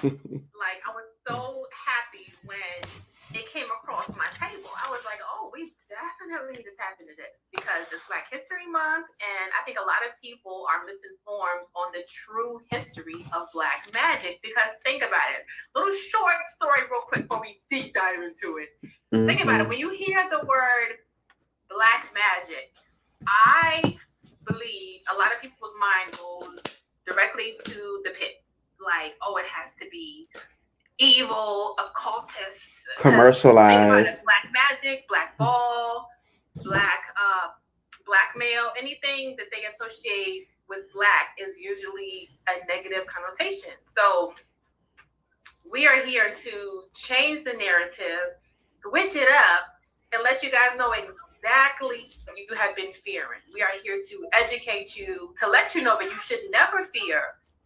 Like, I was so happy when it came across my table. I was like, oh, we definitely need to tap into this because it's Black History Month, and I think a lot of people are misinformed on the true history of Black magic. Because think about it, little short story, real quick, before we deep dive into it. Think about it. Mm-hmm. When you hear the word Black magic, I believe a lot of people's mind goes directly to the pit. Like, oh, it has to be evil, occultist. Because think about it, Commercialized. black magic, black ball, black blackmail, anything that they associate with black is usually a negative connotation. So we are here to change the narrative, switch it up, and let you guys know exactly what you have been fearing. We are here to educate you, to let you know that you should never fear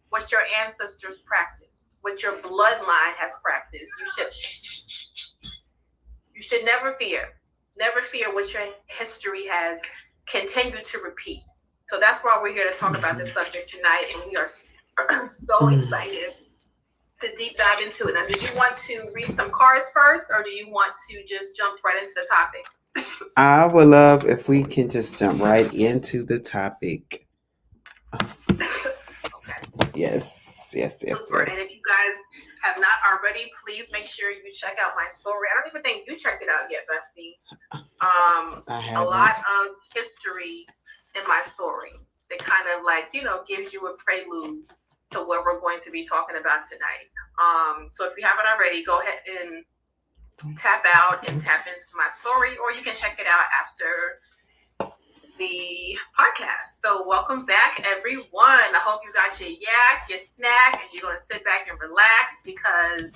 what your ancestors practiced, what your bloodline has practiced. You should never fear what your history has continued to repeat. So that's why we're here to talk about this subject tonight, and we are so excited to deep dive into it. Now, do you want to read some cards first, or do you want to just jump right into the topic? I would love if we can just jump right into the topic. Okay, Yes, yes, yes, super. And yes. if you guys have not already, please make sure you check out my story. I don't even think you checked it out yet, Bestie. I A haven't. lot of history in my story that kind of like, gives you a prelude to what we're going to be talking about tonight. So if you haven't already, go ahead and tap out and tap into my story, or you can check it out after the podcast. So welcome back, everyone. I hope you got your yak, your snack, and you're going to sit back and relax because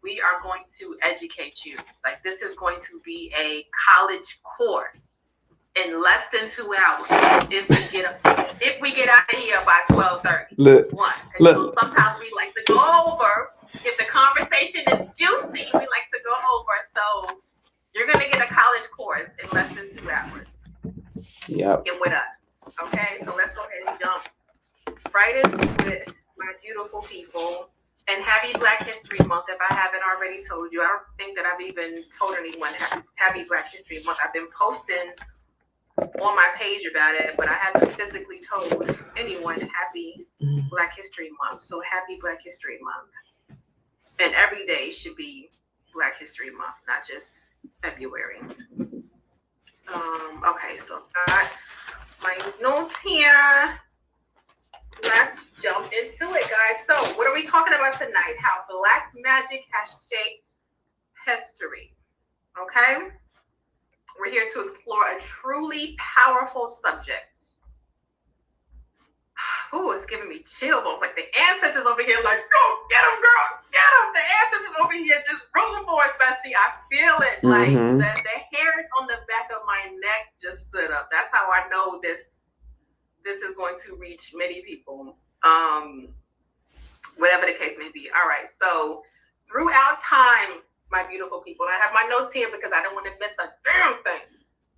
we are going to educate you. Like, this is going to be a college course in less than 2 hours if we get out of here by 12:30. Look, One, because look. sometimes we like to go over. If the conversation is juicy, we like to go over. So you're gonna get a college course in less than 2 hours. Yep. Get with us. Okay, so let's go ahead and jump right into it, my beautiful people. And happy Black History Month if I haven't already told you. I don't think that I've even told anyone happy Black History Month. I've been posting on my page about it, but I haven't physically told anyone happy Black History Month. So happy Black History Month. And every day should be Black History Month, not just February. Okay, so I've got my notes here. Let's jump into it, guys. So, what are we talking about tonight? How Black magic has shaped history. Okay? We're here to explore a truly powerful subject. Ooh, it's giving me chill bumps. Like the ancestors over here, like, go get them, girl, get them. The ancestors over here just rolling for us, bestie. I feel it. Like Mm-hmm. the hairs on the back of my neck just stood up. That's how I know this is going to reach many people. Whatever the case may be. All right. So throughout time, my beautiful people, and I have my notes here because I don't want to miss a damn thing.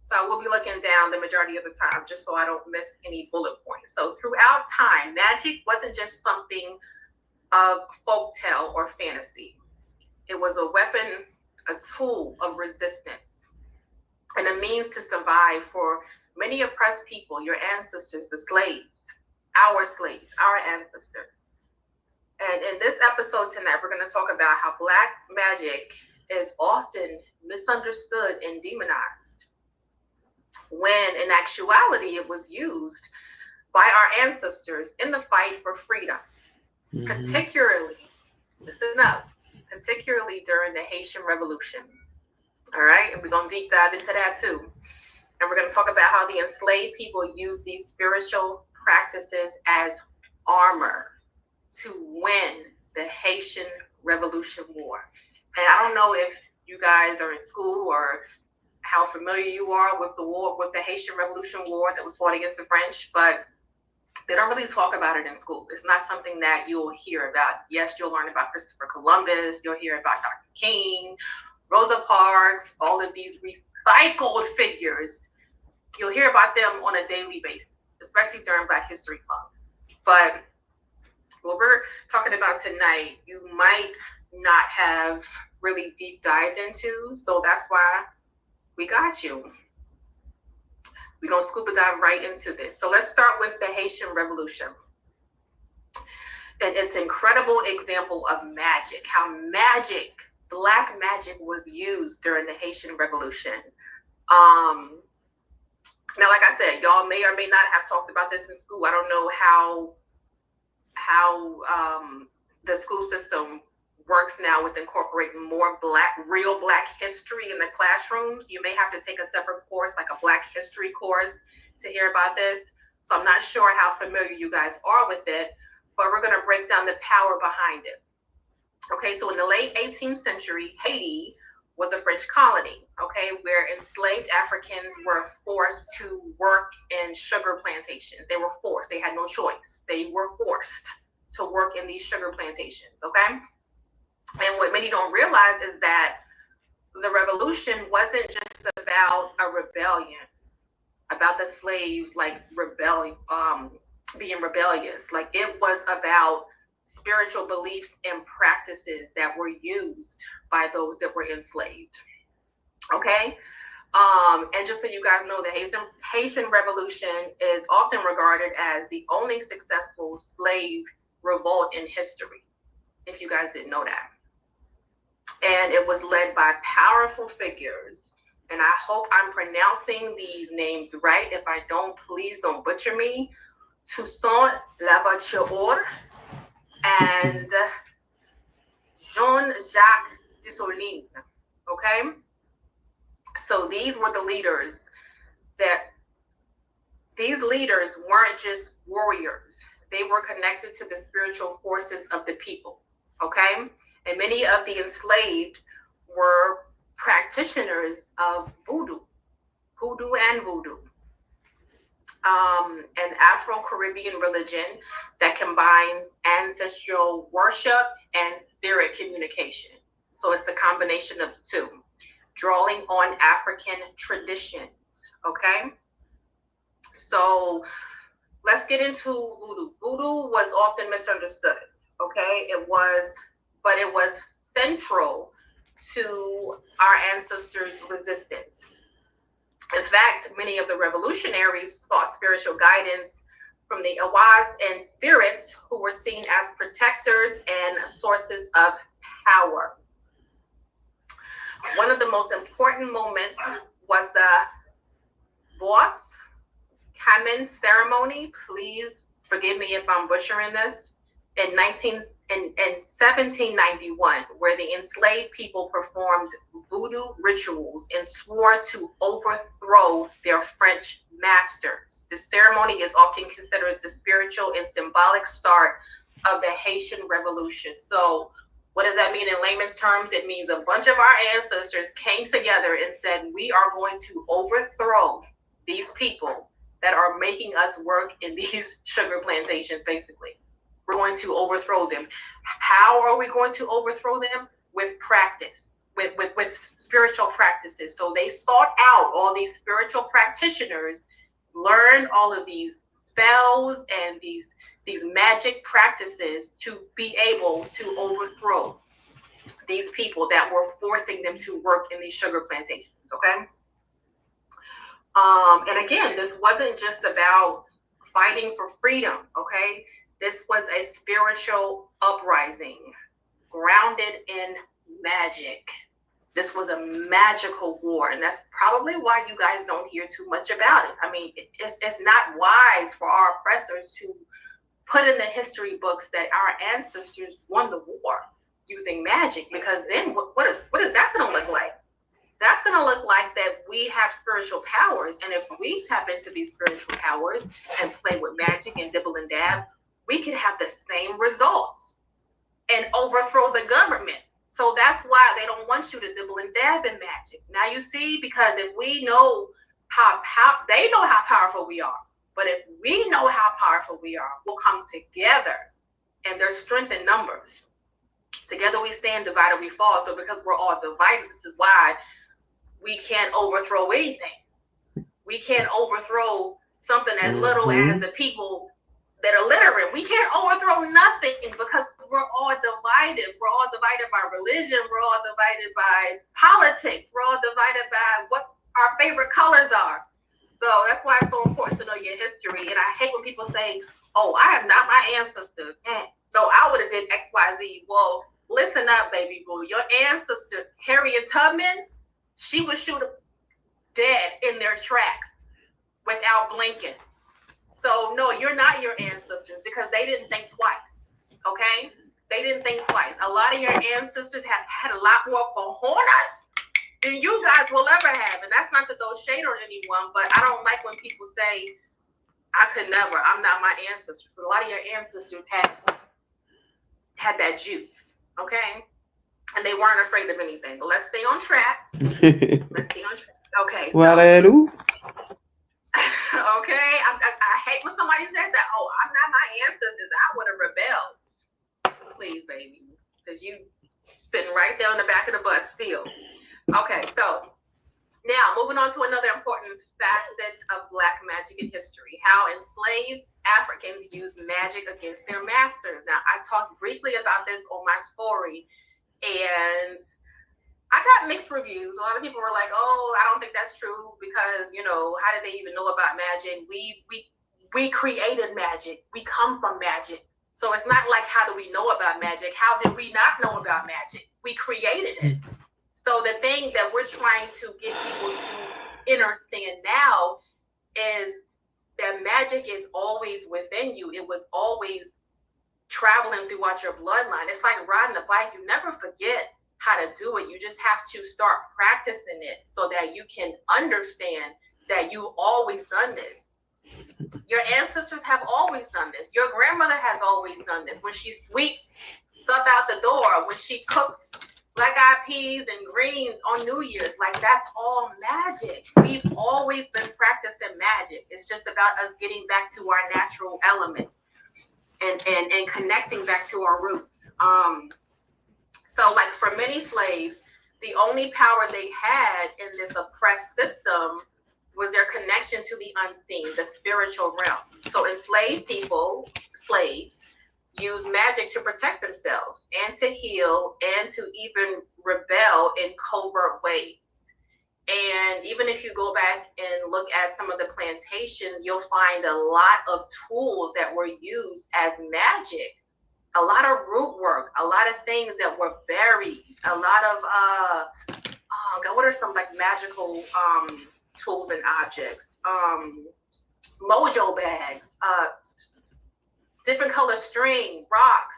So I will be looking down the majority of the time just so I don't miss any bullet points. So throughout time, magic wasn't just something of folktale or fantasy. It was a weapon, a tool of resistance, and a means to survive for many oppressed people, your ancestors, the slaves, our ancestors. And in this episode tonight, we're going to talk about how Black magic is often misunderstood and demonized, when in actuality it was used by our ancestors in the fight for freedom, Mm-hmm. particularly, listen up, particularly during the Haitian Revolution. All right, and we're going to deep dive into that too. And we're going to talk about how the enslaved people used these spiritual practices as armor to win the Haitian Revolution War. And I don't know if you guys are in school or how familiar you are with the war, with the Haitian Revolution War that was fought against the French, but they don't really talk about it in school. It's not something that you'll hear about. Yes, you'll learn about Christopher Columbus, you'll hear about Dr. King, Rosa Parks, all of these recycled figures. You'll hear about them on a daily basis, especially during Black History Month. But what we're talking about tonight, you might not have really deep dived into. So that's why we got you. We're going to scuba dive right into this. So let's start with the Haitian Revolution. And it's an incredible example of magic, how black magic was used during the Haitian Revolution. Now, like I said, y'all may or may not have talked about this in school. I don't know how the school system works now with incorporating more real black history in the classrooms. You may have to take a separate course, like a black history course, to hear about this. So I'm not sure how familiar you guys are with it, but we're going to break down the power behind it. Okay, so in the late 18th century, Haiti was a French colony, okay, where enslaved Africans were forced to work in sugar plantations. They were forced. They had no choice. They were forced to work in these sugar plantations, okay? And what many don't realize is that the revolution wasn't just about a rebellion, about the slaves like being rebellious. Like, it was about spiritual beliefs and practices that were used by those that were enslaved. Okay? And just so you guys know, the Haitian Revolution is often regarded as the only successful slave revolt in history, if you guys didn't know that. And it was led by powerful figures. And I hope I'm pronouncing these names right. If I don't, please don't butcher me. Toussaint Louverture and Jean-Jacques Dessalines. Okay? So these were the leaders these leaders weren't just warriors. They were connected to the spiritual forces of the people. Okay? And many of the enslaved were practitioners of hoodoo and voodoo. An Afro-Caribbean religion that combines ancestral worship and spirit communication. So it's the combination of the two, drawing on African traditions, okay? So let's get into voodoo. Voodoo was often misunderstood, okay? It was central to our ancestors' resistance. In fact, many of the revolutionaries sought spiritual guidance from the Awaz and spirits, who were seen as protectors and sources of power. One of the most important moments was the Boss Kamen ceremony. Please forgive me if I'm butchering this. In 1791, where the enslaved people performed voodoo rituals and swore to overthrow their French masters. The ceremony is often considered the spiritual and symbolic start of the Haitian Revolution. So what does that mean in layman's terms? It means a bunch of our ancestors came together and said, we are going to overthrow these people that are making us work in these sugar plantations, basically. We're going to overthrow them. How are we going to overthrow them? With practice, with spiritual practices. So they sought out all these spiritual practitioners, learned all of these spells and these magic practices to be able to overthrow these people that were forcing them to work in these sugar plantations, okay? And again, this wasn't just about fighting for freedom, okay? This was a spiritual uprising grounded in magic. This was a magical war, and that's probably why you guys don't hear too much about it. I mean, it's not wise for our oppressors to put in the history books that our ancestors won the war using magic, because then what is that going to look like? That's going to look like that we have spiritual powers, and if we tap into these spiritual powers and play with magic and dibble and dab, we could have the same results and overthrow the government. So that's why they don't want you to dibble and dab in magic. Now you see, because if we know they know how powerful we are, but if we know how powerful we are, we'll come together, and there's strength in numbers. Together we stand, divided we fall. So because we're all divided, this is why we can't overthrow anything. We can't overthrow something as little as the people that are literate. We can't overthrow know nothing because we're all divided. We're all divided by religion. We're all divided by politics. We're all divided by what our favorite colors are. So that's why it's so important to know your history. And I hate when people say, "Oh, I am not my ancestors. No, I would have did X, Y, Z." Well, listen up, baby boo. Your ancestor, Harriet Tubman, she was shoot dead in their tracks without blinking. So no, you're not your ancestors because they didn't think twice. Okay? They didn't think twice. A lot of your ancestors have had a lot more cojones than you guys will ever have. And that's not to throw shade on anyone, but I don't like when people say, I could never, I'm not my ancestors. But a lot of your ancestors had that juice. Okay? And they weren't afraid of anything. But let's stay on track. Okay. Waterloo. Okay, I hate when somebody says that. Oh, I'm not my ancestors. I would have rebelled. Please, baby, because you sitting right there in the back of the bus still. Okay, so now moving on to another important facet of Black magic in history: how enslaved Africans used magic against their masters. Now, I talked briefly about this on my story, and I got mixed reviews. A lot of people were like, "Oh, I don't think that's true because, how did they even know about magic? We created magic. We come from magic. So it's not like how do we know about magic? How did we not know about magic? We created it." So the thing that we're trying to get people to understand now is that magic is always within you. It was always traveling throughout your bloodline. It's like riding a bike. You never forget how to do it. You just have to start practicing it so that you can understand that you always done this. Your ancestors have always done this. Your grandmother has always done this. When she sweeps stuff out the door, when she cooks black-eyed peas and greens on New Year's, like that's all magic. We've always been practicing magic. It's just about us getting back to our natural element and connecting back to our roots. So like for many slaves, the only power they had in this oppressed system was their connection to the unseen, the spiritual realm. So enslaved people, slaves, use magic to protect themselves and to heal and to even rebel in covert ways. And even if you go back and look at some of the plantations, you'll find a lot of tools that were used as magic. A lot of root work, a lot of things that were buried, a lot of what are some like magical tools and objects? Mojo bags, different color string, rocks,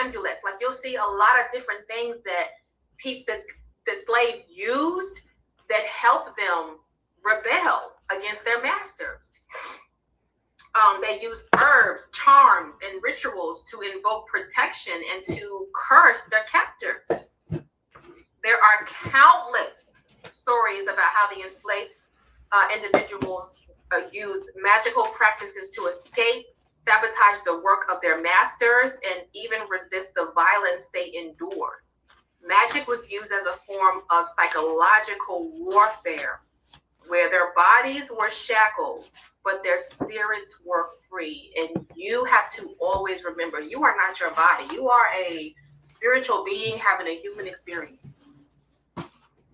amulets. Like you'll see a lot of different things that the slaves used that helped them rebel against their masters. They used herbs, charms, and rituals to invoke protection and to curse their captors. There are countless stories about how the enslaved individuals used magical practices to escape, sabotage the work of their masters, and even resist the violence they endured. Magic was used as a form of psychological warfare, where their bodies were shackled, but their spirits were free. And you have to always remember, you are not your body. You are a spiritual being having a human experience.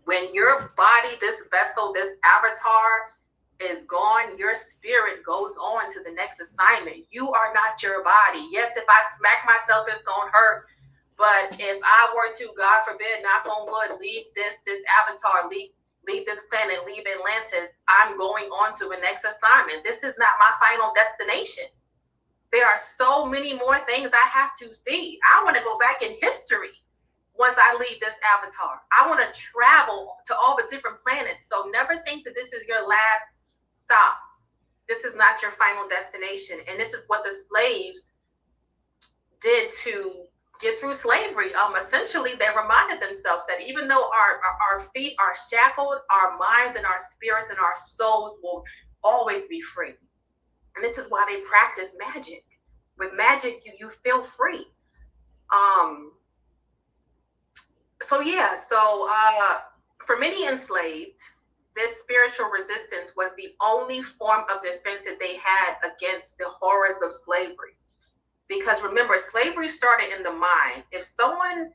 When your body, this vessel, this avatar is gone, your spirit goes on to the next assignment. You are not your body. Yes, if I smack myself, it's going to hurt. But if I were to, God forbid, knock on wood, leave this avatar, leave this planet, leave Atlantis, I'm going on to the next assignment. This is not my final destination. There are so many more things I have to see. I want to go back in history once I leave this avatar. I want to travel to all the different planets. So never think that this is your last stop. This is not your final destination. And this is what the slaves did to get through slavery. Essentially, they reminded themselves that even though our feet are shackled, our minds and our spirits and our souls will always be free. And this is why they practice magic. With magic, you feel free. So for many enslaved, this spiritual resistance was the only form of defense that they had against the horrors of slavery. Because remember, slavery started in the mind. If someone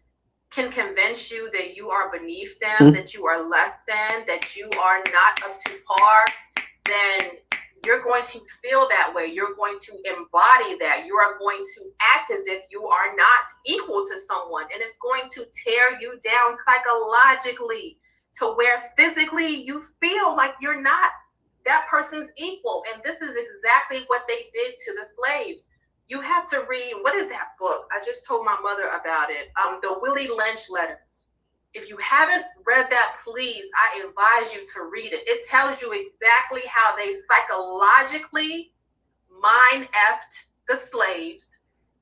can convince you that you are beneath them, that you are less than, that you are not up to par, then you're going to feel that way. You're going to embody that. You are going to act as if you are not equal to someone. And it's going to tear you down psychologically to where physically you feel like you're not that person's equal. And this is exactly what they did to the slaves. You have to read, what is that book? I just told my mother about it. The Willie Lynch letters. If you haven't read that, please, I advise you to read it. It tells you exactly how they psychologically mind-effed the slaves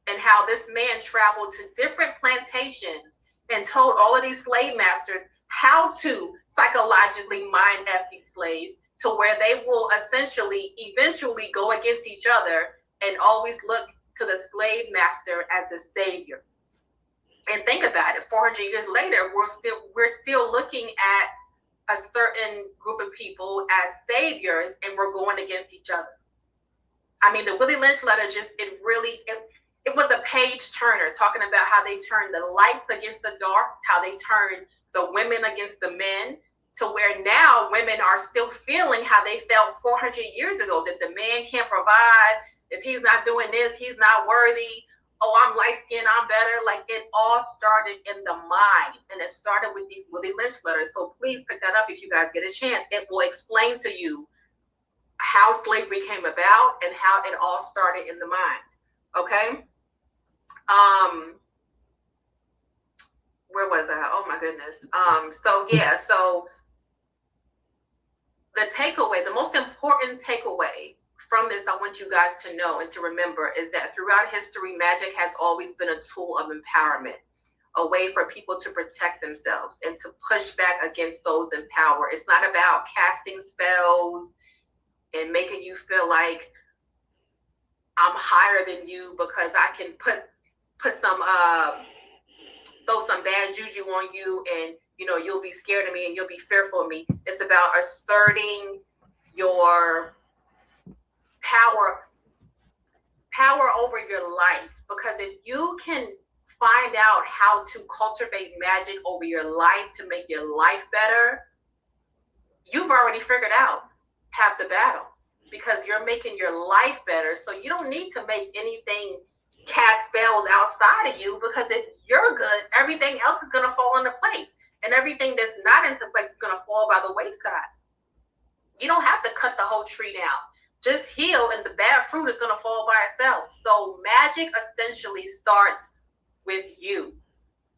and how this man traveled to different plantations and told all of these slave masters how to psychologically mind-eff these slaves to where they will eventually go against each other and always look to the slave master as a savior. And think about it, 400 years later, we're still looking at a certain group of people as saviors, and we're going against each other. I mean, the Willie Lynch letter it was a page turner, talking about how they turned the lights against the darks, how they turned the women against the men, to where now women are still feeling how they felt 400 years ago, that the man can't provide. If he's not doing this, he's not worthy. Oh, I'm light-skinned, I'm better. Like, it all started in the mind. And it started with these Willie Lynch letters. So please pick that up if you guys get a chance. It will explain to you how slavery came about and how it all started in the mind. Okay? Where was I? Oh my goodness. So the takeaway, the most important takeaway from this, I want you guys to know and to remember, is that throughout history, magic has always been a tool of empowerment, a way for people to protect themselves and to push back against those in power. It's not about casting spells and making you feel like I'm higher than you because I can throw some bad juju on you, and you'll be scared of me and you'll be fearful of me. It's about asserting your power over your life, because if you can find out how to cultivate magic over your life to make your life better, you've already figured out half the battle, because you're making your life better. So you don't need to make anything cast spells outside of you, because if you're good, everything else is going to fall into place, and everything that's not into place is going to fall by the wayside. You don't have to cut the whole tree down. Just heal, and the bad fruit is going to fall by itself. So magic essentially starts with you,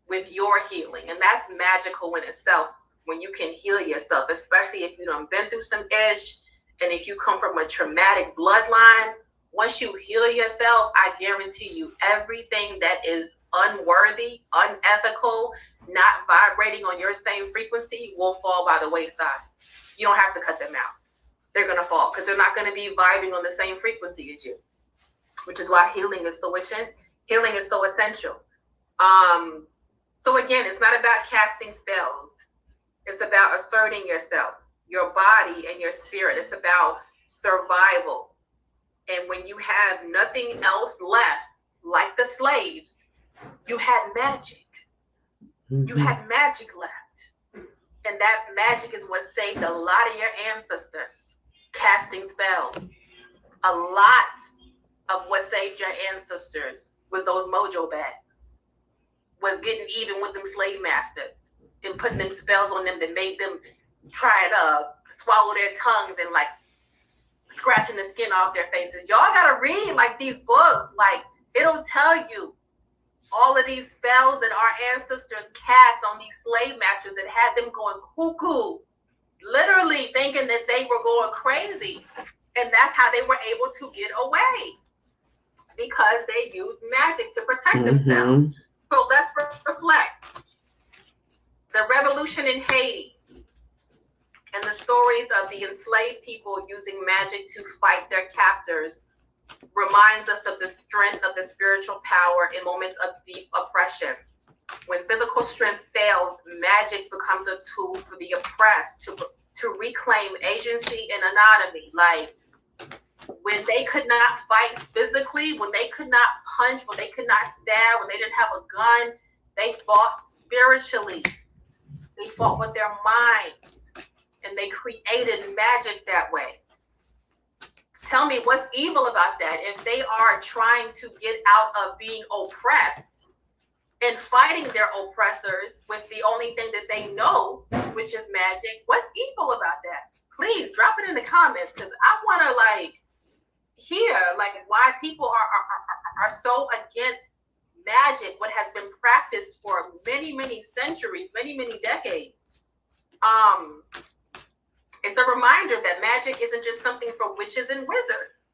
with your healing. And that's magical in itself, when you can heal yourself, especially if you done been through some ish, and if you come from a traumatic bloodline. Once you heal yourself, I guarantee you everything that is unworthy, unethical, not vibrating on your same frequency will fall by the wayside. You don't have to cut them out. They're going to fall because they're not going to be vibing on the same frequency as you, which is why healing is so essential. So again, it's not about casting spells. It's about asserting yourself, your body and your spirit. It's about survival. And when you have nothing else left, like the slaves, you had magic. You had magic left. And that magic is what saved a lot of your ancestors. Casting spells. A lot of what saved your ancestors was those mojo bags. Was getting even with them slave masters and putting them spells on them that made them try to swallow their tongues and like scratching the skin off their faces. Y'all gotta read like these books. Like, it'll tell you all of these spells that our ancestors cast on these slave masters that had them going cuckoo, literally thinking that they were going crazy. And that's how they were able to get away, because they used magic to protect themselves. So let's reflect. The revolution in Haiti and the stories of the enslaved people using magic to fight their captors reminds us of the strength of the spiritual power in moments of deep oppression. When physical strength fails, magic becomes a tool for the oppressed to reclaim agency and autonomy. Like, when they could not fight physically, when they could not punch, when they could not stab, when they didn't have a gun, they fought spiritually. They fought with their minds and they created magic that way. Tell me what's evil about that if they are trying to get out of being oppressed and fighting their oppressors with the only thing that they know, which is magic. What's evil about that? Please drop it in the comments because I want to hear why people are so against magic, what has been practiced for many centuries, many decades. It's a reminder that magic isn't just something for witches and wizards.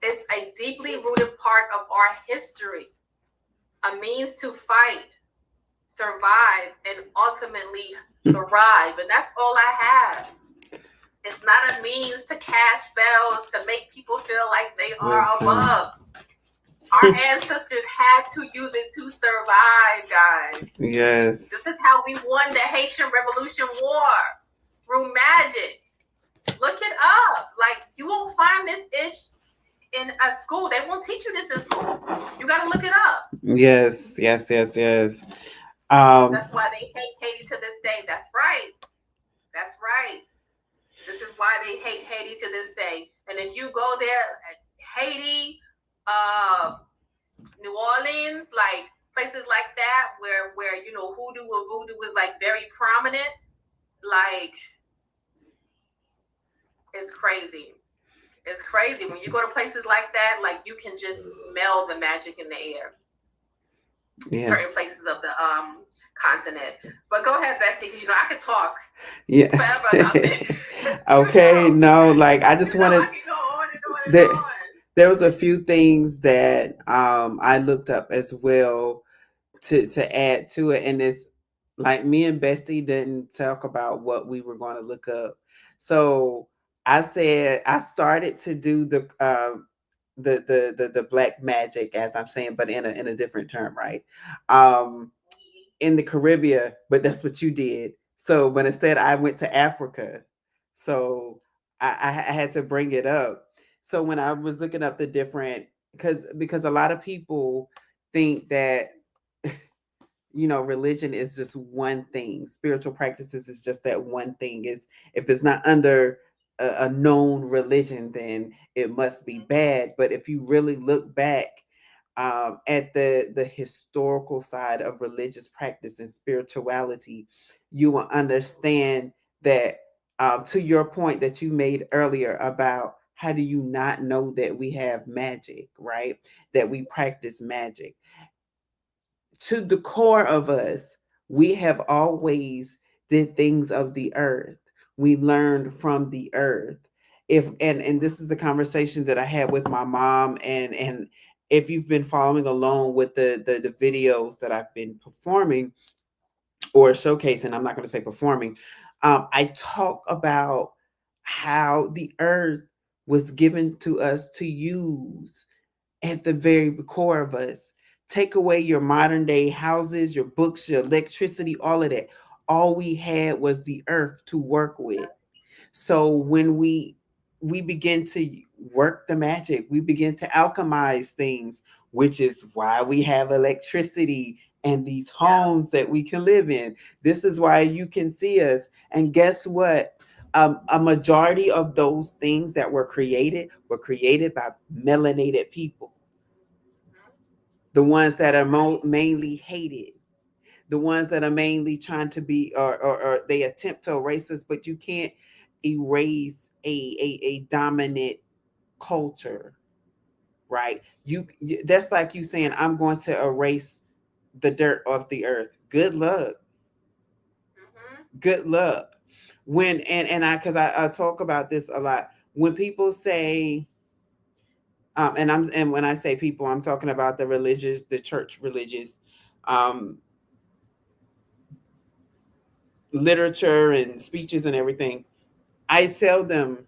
It's a deeply rooted part of our history, a means to fight, survive, and ultimately thrive. And that's all I have. It's not a means to cast spells to make people feel like they are above. Our ancestors had to use it to survive, guys. Yes. This is how we won the Haitian Revolution War, through magic. Look it up. You won't find this ish in a school. They won't teach you this in school. You got to look it up. Yes. That's why they hate Haiti to this day. That's right. This is why they hate Haiti to this day. And if you go there, Haiti, New Orleans, places like that, where hoodoo or voodoo is very prominent, it's crazy. It's crazy when you go to places like that. You can just smell the magic in the air. Yes. Certain places of the continent. But go ahead, Bestie, because I could talk forever about this. Okay, no, I just wanted. There was a few things that I looked up as well to add to it, and it's me and Bestie didn't talk about what we were going to look up, so I said I started to do the black magic, as I'm saying, but in a different term, right? In the Caribbean, but that's what you did. So, but instead, I went to Africa. So I had to bring it up. So when I was looking up the different, because a lot of people think that religion is just one thing. Spiritual practices is just that one thing. Is if it's not under a known religion, then it must be bad. But if you really look back at the historical side of religious practice and spirituality, you will understand that to your point that you made earlier about how do you not know that we have magic, right? That we practice magic. To the core of us, we have always did things of the earth. We learned from the earth. If and this is the conversation that I had with my mom, and if you've been following along with the videos that I've been performing or showcasing, I'm not going to say performing, I talk about how the earth was given to us to use at the very core of us. Take away your modern day houses, your books, your electricity, all of that. All we had was the earth to work with. So when we begin to work the magic, we begin to alchemize things, which is why we have electricity and these homes that we can live in. This is why you can see us. And guess what? A majority of those things that were created by melanated people, the ones that are mainly hated, the ones that are mainly trying to be or they attempt to erase us, but you can't erase a dominant culture, right? That's like you saying I'm going to erase the dirt off the earth. Good luck. Good luck. When and I because I talk about this a lot. When people say and when I say people, I'm talking about the church religious literature and speeches and everything. I tell them,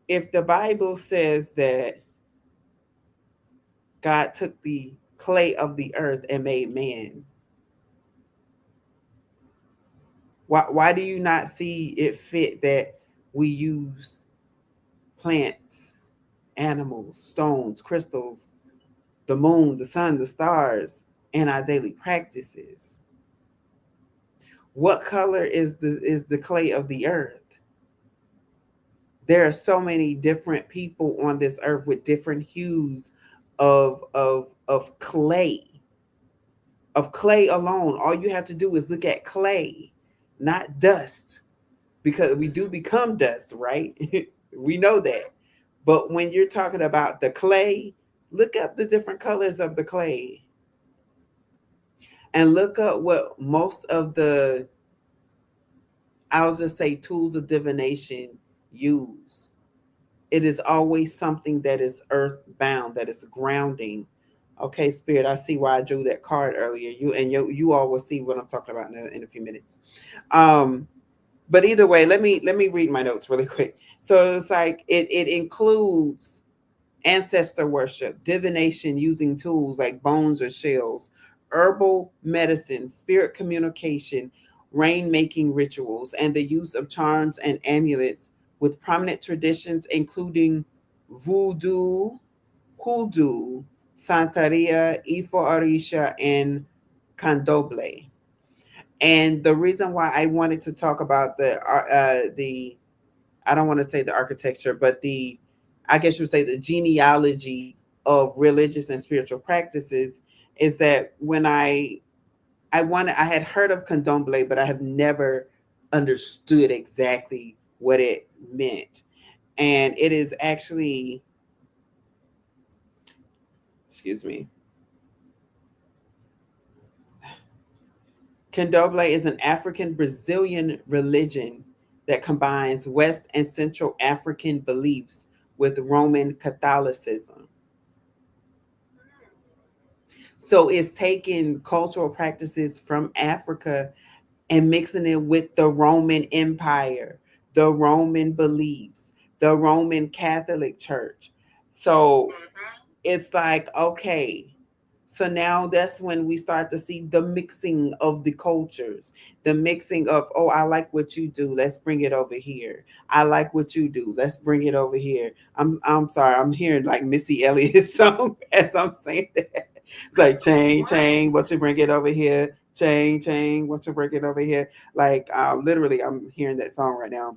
if the Bible says that God took the clay of the earth and made man, why do you not see it fit that we use plants, animals, stones, crystals, the moon, the sun, the stars, and our daily practices. What color is the clay of the earth? There are so many different people on this earth with different hues of clay. Of clay alone. All you have to do is look at clay, not dust, because we do become dust, right? We know that. But when you're talking about the clay, look up the different colors of the clay and look up what most of the, I'll just say, tools of divination use. It is always something that is earthbound, that is grounding. Okay, Spirit, I see why I drew that card earlier. You all will see what I'm talking about in a few minutes. Um, but either way, let me read my notes really quick. So it's like it includes ancestor worship, divination using tools like bones or shells, herbal medicine, spirit communication, rain making rituals, and the use of charms and amulets, with prominent traditions including voodoo, hoodoo, Santeria, Ifo Orisha, and Candomblé. And the reason why I wanted to talk about the, I don't want to say the architecture, but the, I guess you would say the genealogy of religious and spiritual practices is that when I had heard of Candomblé, but I have never understood exactly what it meant. And it is actually, excuse me, Candomblé is an African Brazilian religion that combines West and Central African beliefs with Roman Catholicism. So it's taking cultural practices from Africa and mixing it with the Roman Empire, the Roman beliefs, the Roman Catholic Church. So Mm-hmm. it's like, okay, so now that's when we start to see the mixing of the cultures, the mixing of, oh, I like what you do, let's bring it over here. I like what you do, let's bring it over here. I'm sorry, I'm hearing like Missy Elliott's song as I'm saying that. It's like chain, What? chain, what you bring it over here? Chain, chain, what you bring it over here? Like literally, I'm hearing that song right now.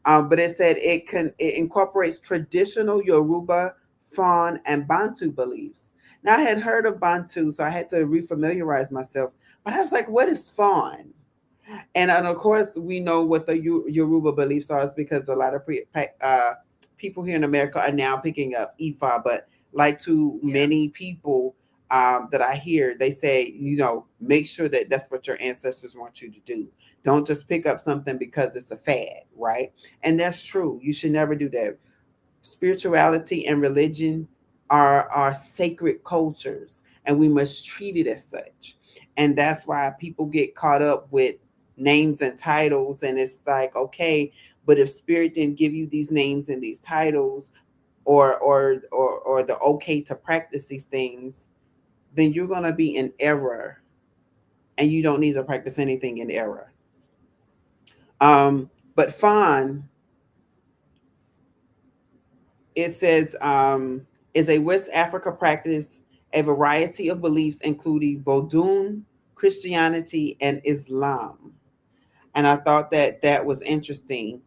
But it said it incorporates traditional Yoruba, Fon, and Bantu beliefs. Now I had heard of Bantu, so I had to refamiliarize myself. But I was like, what is Fon? And of course, we know what the Yoruba beliefs are, is because a lot of people here in America are now picking up Ifa. But like to Yeah. many people that I hear, they say, make sure that that's what your ancestors want you to do. Don't just pick up something because it's a fad, right? And that's true. You should never do that. Spirituality and religion are sacred cultures, and we must treat it as such. And that's why people get caught up with names and titles, and it's like, okay, but if spirit didn't give you these names and these titles, or the okay to practice these things, then you're going to be in error, and you don't need to practice anything in error. But Fan, it says, is a West Africa practice, a variety of beliefs, including Vodun, Christianity, and Islam. And I thought that that was interesting.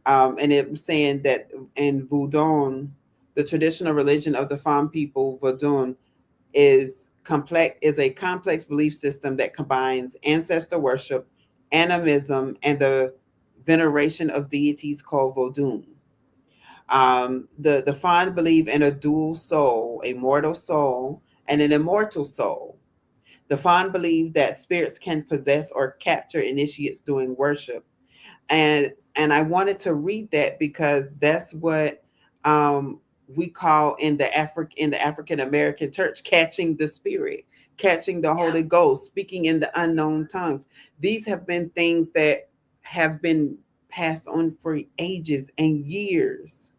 And it was saying that in Vodun, the traditional religion of the Fam people, Vodun, is a complex belief system that combines ancestor worship, animism, and the veneration of deities called Vodun. The Fon believe in a dual soul, a mortal soul and an immortal soul. The Fon believe that spirits can possess or capture initiates during worship. And I wanted to read that because that's what we call in the African American church, catching the spirit, catching the Yeah. Holy Ghost, speaking in the unknown tongues. These have been things that have been passed on for ages and years.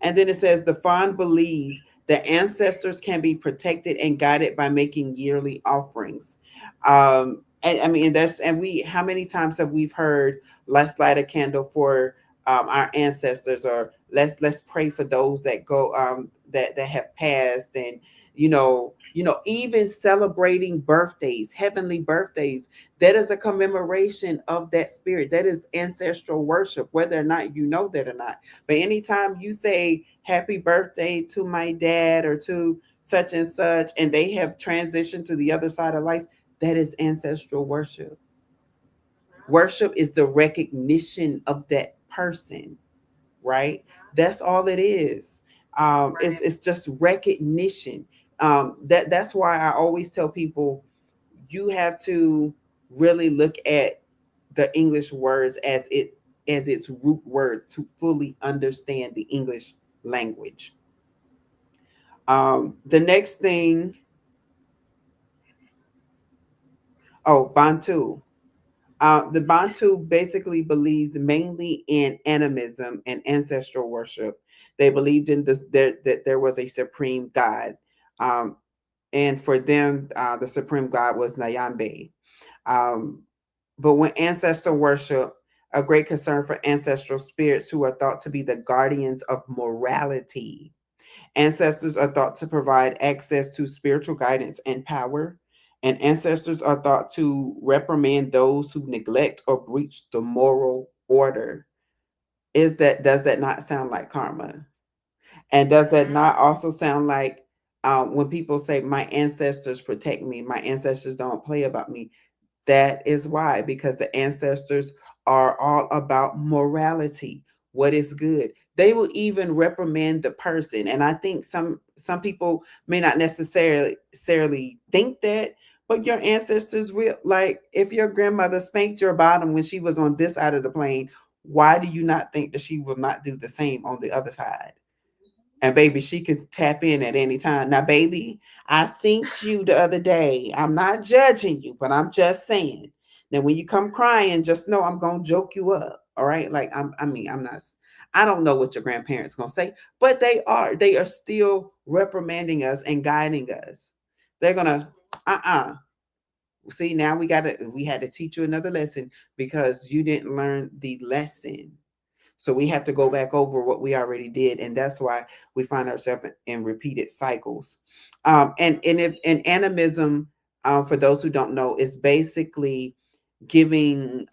And then it says the fond believe that ancestors can be protected and guided by making yearly offerings. And I mean, that's, and we, how many times have we heard, let's light a candle for our ancestors, or let's pray for those that go that have passed, and even celebrating birthdays, heavenly birthdays. That is a commemoration of that spirit. That is ancestral worship, whether or not you know that or not. But anytime you say happy birthday to my dad or to such and such, and they have transitioned to the other side of life, that is ancestral worship. Mhm. Worship is the recognition of that person, right? Mhm. That's all it is. Right. It's just recognition. That's why I always tell people you have to really look at the English words as its root word to fully understand the English language. The next thing, oh, Bantu. The Bantu basically believed mainly in animism and ancestral worship. They believed in that there was a supreme God. Um, and for them, the supreme God was Nyambe. Um, but when ancestor worship, a great concern for ancestral spirits who are thought to be the guardians of morality. Ancestors are thought to provide access to spiritual guidance and power, and ancestors are thought to reprimand those who neglect or breach the moral order. Does that not sound like karma? And does that Mhm. not also sound like when people say my ancestors protect me, my ancestors don't play about me? That is why, because the ancestors are all about morality, what is good. They will even reprimand the person. And I think some people may not necessarily think that, but your ancestors will. Like if your grandmother spanked your bottom when she was on this side of the plane, why do you not think that she will not do the same on the other side? And baby, she could tap in at any time. Now, baby, I synced you the other day. I'm not judging you, but I'm just saying. Now, when you come crying, just know I'm gonna joke you up. All right. Like I'm not. I don't know what your grandparents gonna say, but they are. They are still reprimanding us and guiding us. They're gonna. See, now we had to teach you another lesson because you didn't learn the lesson. So we have to go Mhm. back over what we already did, and that's why we find ourselves in repeated cycles. And animism, for those who don't know, is basically giving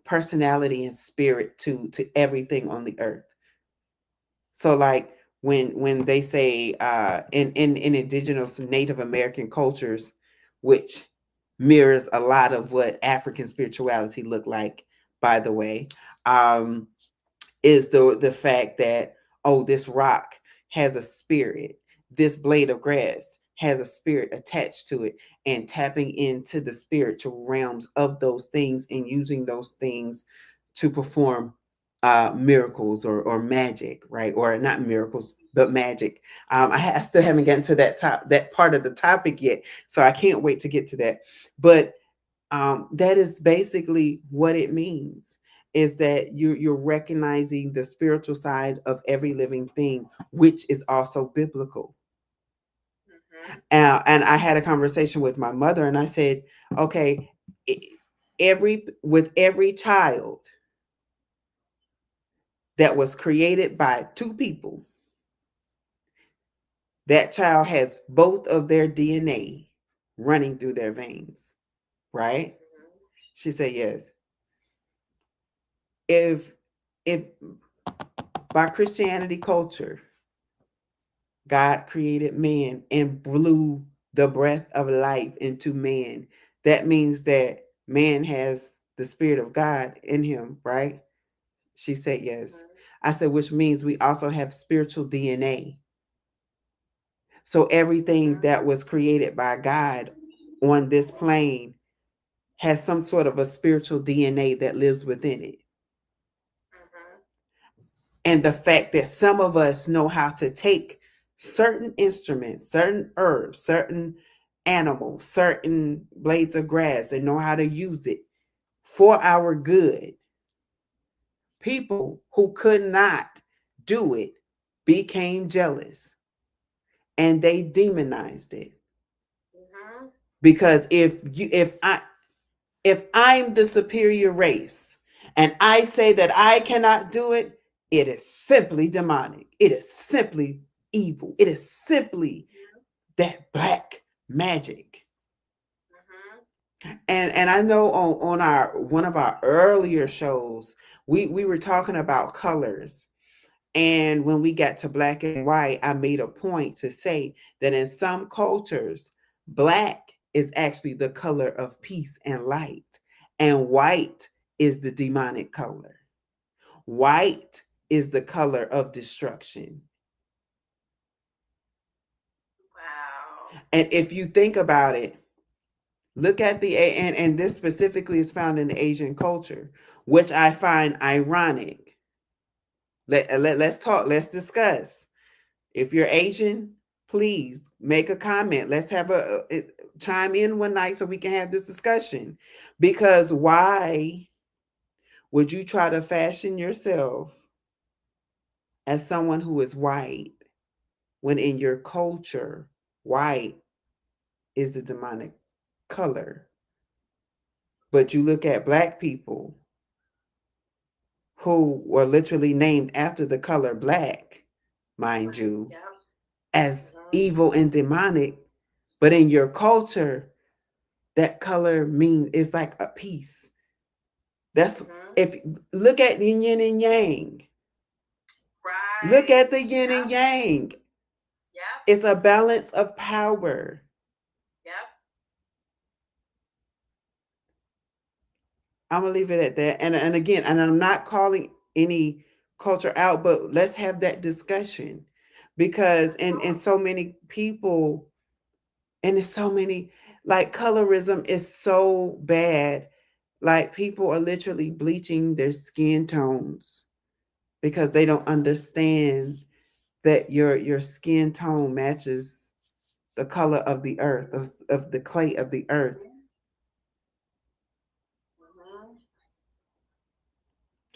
personality and spirit to everything on the earth. So like when they say in indigenous Native American cultures, which mirrors a lot of what African spirituality looked like, by the way. Um, is the fact that, oh, this rock has a spirit, this blade of grass has a spirit attached to it, and tapping into the spiritual realms of those things and using those things to perform miracles or magic, right? Or not miracles but magic. Still haven't gotten to that part of the topic yet, so I can't wait to get to that. But that is basically what it means, is that you're recognizing the spiritual side of every living thing, which is also biblical. Mhm. And I had a conversation with my mother, and I said, okay, every child that was created by two people, that child has both of their DNA running through their veins, right? Mhm. She said yes. If if by Christianity culture, God created man and blew the breath of life into man, that means that man has the spirit of God in him, right? She said yes. Mhm. I said, which means we also have spiritual DNA. So everything Mhm. that was created by God on this plane has some sort of a spiritual DNA that lives within it. Mhm. And the fact that some of us know how to take certain instruments, certain herbs, certain animals, certain blades of grass, and know how to use it for our good. People who could not do it became jealous and they demonized it. Mhm. Because if I'm the superior race and I say that I cannot do it, it is simply demonic. It is simply evil. It is simply that black magic. And I know on our one of our earlier shows, we were talking about colors. And when we got to black and white, I made a point to say that in some cultures, black is actually the color of peace and light, and white is the demonic color. White is the color of destruction. Wow. And if you think about it, look at and this specifically is found in the Asian culture, which I find ironic. Let's talk, let's discuss. If you're Asian, please make a comment. Let's have chime in one night so we can have this discussion. Because why would you try to fashion yourself as someone who is white when in your culture, white is the demonic color? But you look at black people who were literally named after the color black, mind you, Yeah. as evil and demonic. But in your culture, that color means it's like a piece. That's if look at the yin and yang. Right. Look at the yin and yang. Yeah. It's a balance of power. Yep. I'm gonna leave it at that. And again, and I'm not calling any culture out, but let's have that discussion. Because and so many people, and it's so many, like colorism is so bad. Like people are literally bleaching their skin tones because they don't understand that your skin tone matches the color of the earth, of the clay of the earth.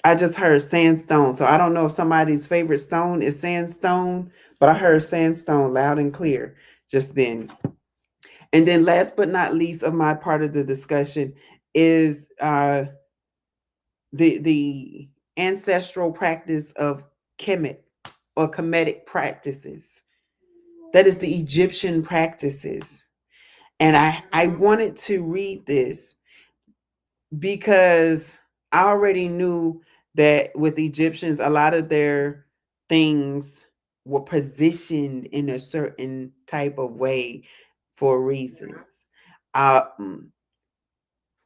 I just heard sandstone. So I don't know if somebody's favorite stone is sandstone, but I heard sandstone loud and clear just then. And then last but not least of my part of the discussion is the ancestral practice of Kemet or Kemetic practices. That is the Egyptian practices. And I wanted to read this because I already knew that with Egyptians, a lot of their things were positioned in a certain type of way for reasons. Um,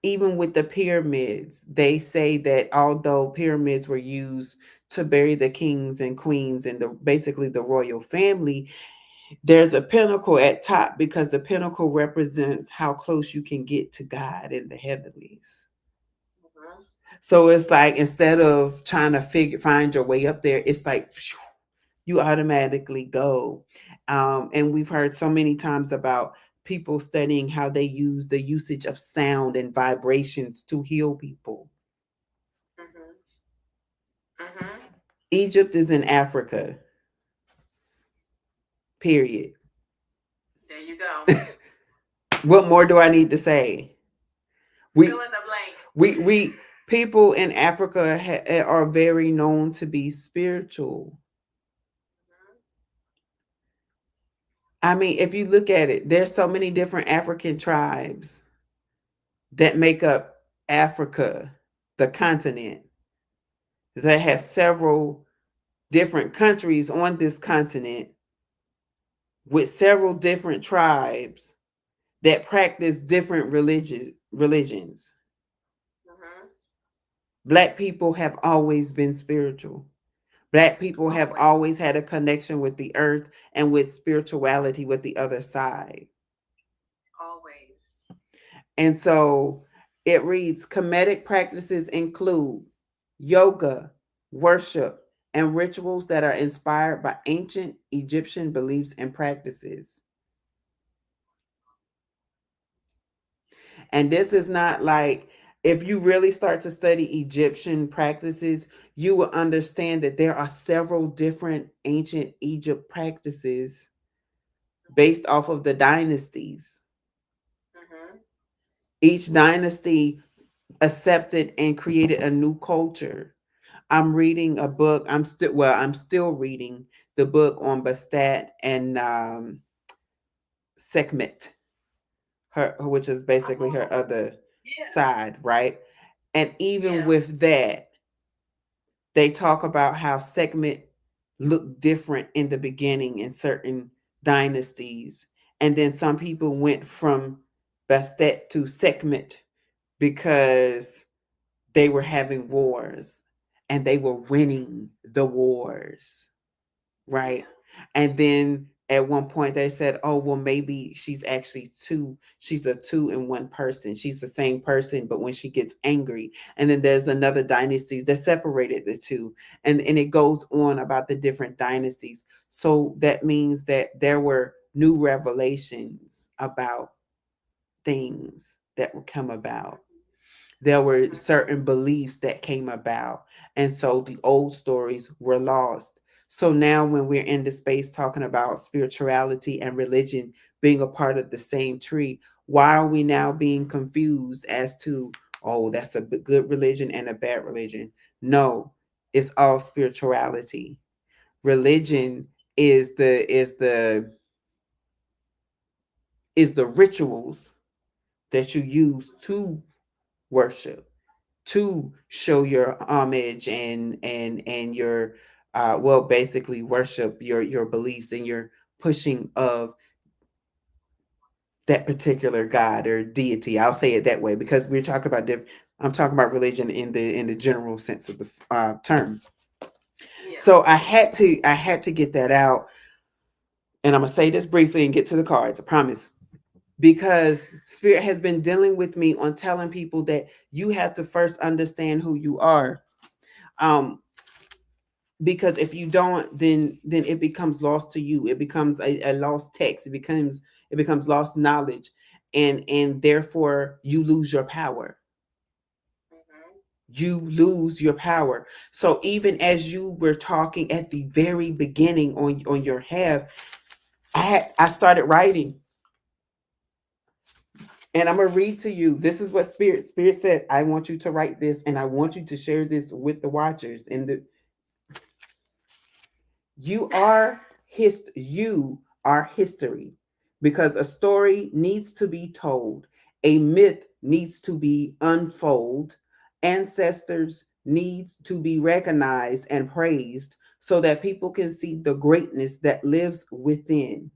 Even with the pyramids, they say that although pyramids were used to bury the kings and queens and basically the royal family, there's a pinnacle at top because the pinnacle represents how close you can get to God in the heavenlies. So it's like instead of trying to find your way up there, it's like you automatically go. And we've heard so many times about people studying how they use the usage of sound and vibrations to heal people. Egypt is in Africa. Period. There you go. What more do I need to say? Fill in the blank. We people in Africa are very known to be spiritual. I mean, if you look at it, there's so many different African tribes that make up Africa, the continent, that has several different countries on this continent with several different tribes that practice different religions. Black people have always been spiritual. Black people have always had a connection with the earth and with spirituality with the other side. Always. And so it reads Kemetic practices include yoga, worship, and rituals that are inspired by ancient Egyptian beliefs and practices. And this is not like, if you really start to study Egyptian practices, you will understand that there are several different ancient Egypt practices based off of the dynasties. Each dynasty accepted and created a new culture. I'm reading a book. I'm still reading the book on Bastet and Sekhmet, her which is basically her Oh, other yeah, side, right? And even yeah. with that, they talk about how Sekhmet looked different in the beginning in certain dynasties. And then some people went from Bastet to Sekhmet because they were having wars and they were winning the wars, right? Yeah. And then at one point they said, oh, well, maybe she's a two in one person. She's the same person, but when she gets angry. And then there's another dynasty that separated the two. And it goes on about the different dynasties. So that means that there were new revelations about things that would come about. There were certain beliefs that came about. And so the old stories were lost. So now, when we're in the space talking about spirituality and religion being a part of the same tree, why are we now being confused as to, oh, that's a good religion and a bad religion? No, it's all spirituality. Religion is the rituals that you use to worship, to show your homage and your well, basically worship your beliefs and your pushing of that particular god or deity. I'll say it that way because we're talking about I'm talking about religion in the general sense of the term. Yeah. So I had to get that out, and I'm gonna say this briefly and get to the cards, I promise. Because spirit has been dealing with me on telling people that you have to first understand who you are. um because if you don't, then it becomes lost to you. It becomes a lost text. It becomes lost knowledge, and therefore you lose your power. Hmm. You lose your power. So even as you were talking at the very beginning on your have, I started writing, and I'm gonna read to you. This is what spirit said. I want you to write this, and I want you to share this with the watchers. And you are history, because a story needs to be told, a myth needs to be unfold, ancestors needs to be recognized and praised so that people can see the greatness that lives within.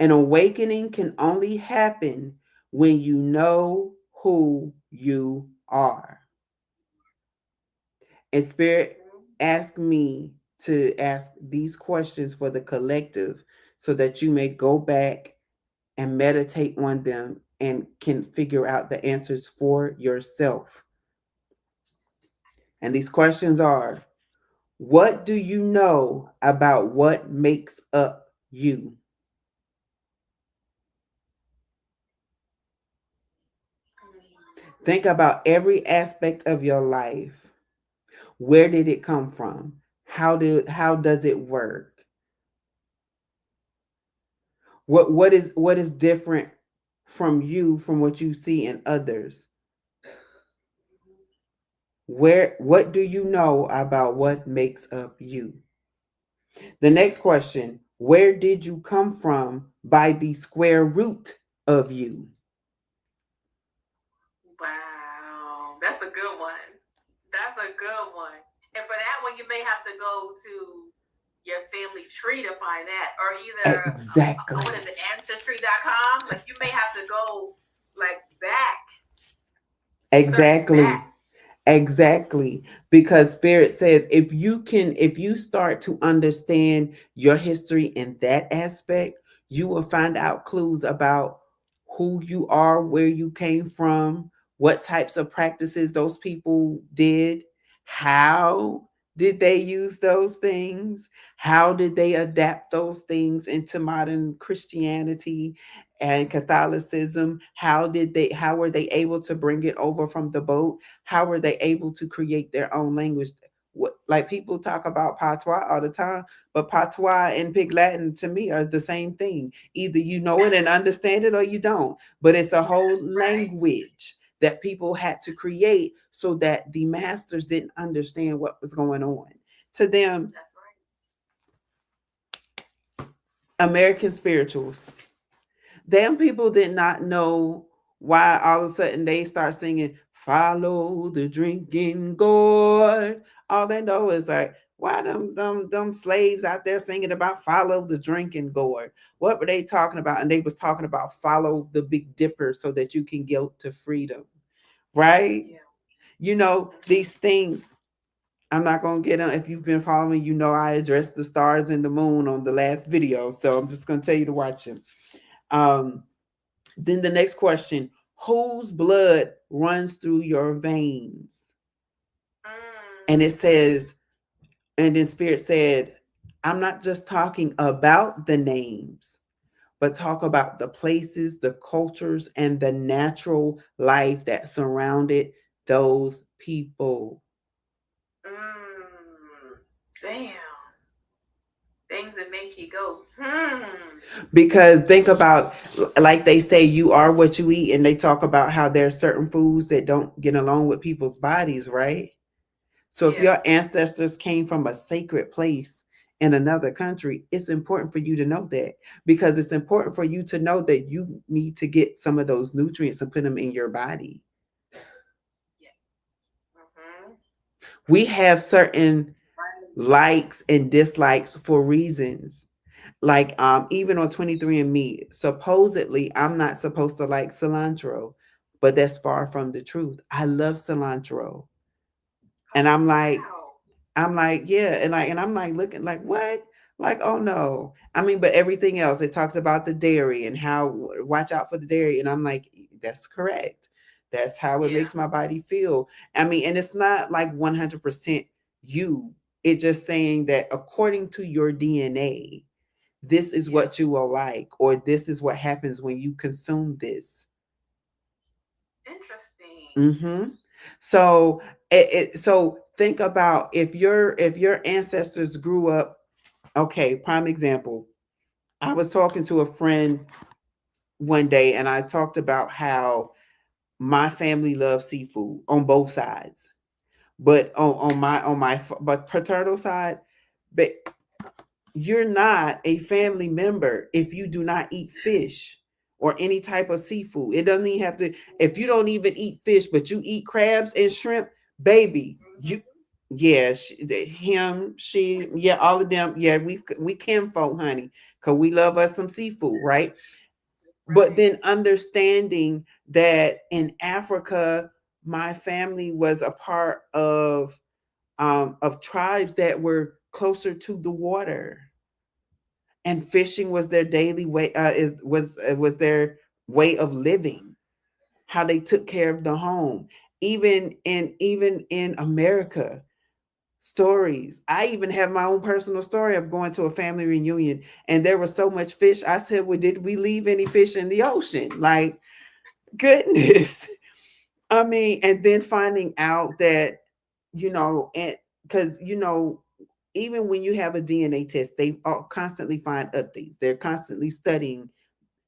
An awakening can only happen when you know who you are. And spirit asked me to ask these questions for the collective so that you may go back and meditate on them and can figure out the answers for yourself. And these questions are: what do you know about what makes up you? Think about every aspect of your life. Where did it come from? How does it work? What is different from you from what you see in others? What do you know about what makes up you? The next question: where did you come from by the square root of you? Wow, that's a good one. That's a good one. And for that one, you may have to go to your family tree to find that, or either Exactly. what is it, ancestry.com? Like you may have to go like back, search Exactly. back. Exactly. Because spirit says if you start to understand your history in that aspect, you will find out clues about who you are, where you came from, what types of practices those people did, how did they use those things, how did they adapt those things into modern Christianity and Catholicism, how were they able to bring it over from the boat, how were they able to create their own language? Like people talk about patois all the time, but patois and Pig Latin to me are the same thing. Either you know it and understand it or you don't, but it's a whole Right. language that people had to create so that the masters didn't understand what was going on. To them, That's right. American spirituals, them people did not know why all of a sudden they start singing follow the drinking gourd. All they know is like, why them slaves out there singing about follow the drinking gourd? What were they talking about? And they was talking about follow the Big Dipper so that you can get to freedom, right? Yeah. You know, Mhm. these things. I'm not gonna get on. If you've been following, you know I addressed the stars and the moon on the last video, so I'm just gonna tell you to watch them. Um, then the next question: whose blood runs through your veins? And it Mm. says, and then Spirit said, I'm not just talking about the names, but talk about the places, the cultures, and the natural life that surrounded those people. Mm. Damn. Things that make you go, hmm. Because think about, like they say, you are what you eat, and they talk about how there's certain foods that don't get along with people's bodies, right? So if Yeah. your ancestors came from a sacred place in another country, it's important for you to know that, because it's important for you to know that you need to get some of those nutrients and put them in your body. Yeah. Mm-hmm. We have certain Right. likes and dislikes for reasons. Like even on 23andMe, supposedly I'm not supposed to like cilantro, but that's far from the truth. I love cilantro. And Oh, I'm like, wow. yeah, and I'm like looking like what? Like, oh no. I mean, but everything else, it talks about the dairy and how watch out for the dairy. And I'm like, that's correct. That's how it Yeah. makes my body feel. I mean, and it's not like 100% you. It's just saying that according to your DNA, this is Yeah. what you will like, or this is what happens when you consume this. Interesting. Mm-hmm. So so think about if your ancestors grew up. Okay, prime example. I was talking to a friend one day, and I talked about how my family loves seafood on both sides, but but paternal side, but you're not a family member if you do not eat fish or any type of seafood. It doesn't even have to, if you don't even eat fish, but you eat crabs and shrimp, baby, you, Mm-hmm. yeah, him, she, yeah, all of them, yeah, we can folk, honey, because we love us some seafood, right? But Right. then understanding that in Africa, my family was a part of tribes that were closer to the water, and fishing was their daily way, is was their way of living, how they took care of the home. Even in America, stories, I even have my own personal story of going to a family reunion, and there was so much fish. I said, well, did we leave any fish in the ocean? Like, goodness. I mean, and then finding out that, and because, even when you have a DNA test, they are constantly find updates. They're constantly studying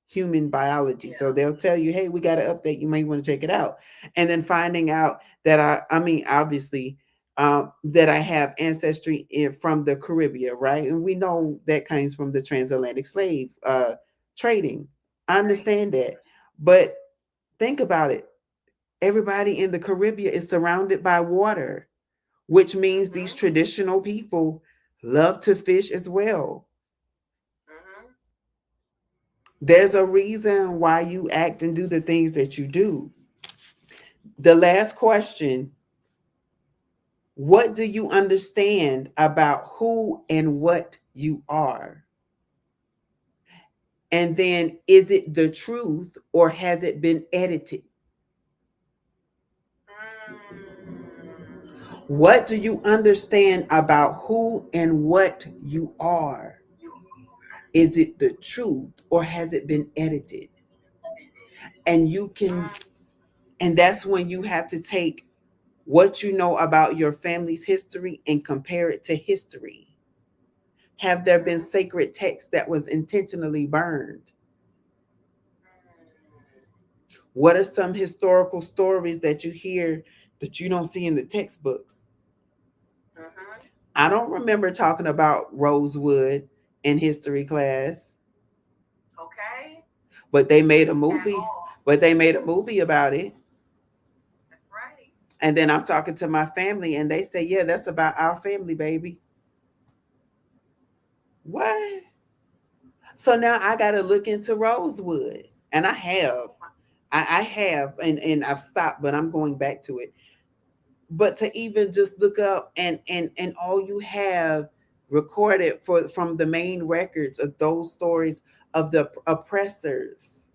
human biology. Yeah. So they'll tell you, hey, we got an update. You may want to check it out. And then finding out that I mean, obviously, that I have ancestry from the Caribbean, right? And we know that comes from the transatlantic slave trading. I Right. understand that. But think about it. Everybody in the Caribbean is surrounded by water, which means these Mm-hmm. traditional people love to fish as well. Mm-hmm. There's a reason why you act and do the things that you do. The last question: what do you understand about who and what you are? And then, is it the truth or has it been edited? Mm. What do you understand about who and what you are? Is it the truth or has it been edited? And you can, Mm. and that's when you have to take what you know about your family's history and compare it to history. Have there been Mm-hmm. sacred text that was intentionally burned? What are some historical stories that you hear that you don't see in the textbooks? Mm-hmm. I don't remember talking about Rosewood in history class, Okay. but they made a At movie. all. But they made a movie about it. That's right. And then I'm talking to my family and they say, yeah, that's about our family, baby. What? So now I got to look into Rosewood. And I have. Oh my. I have, and I've stopped, but I'm going back to it. But to even just look up and all you have recorded for from the main records of those stories of the oppressors.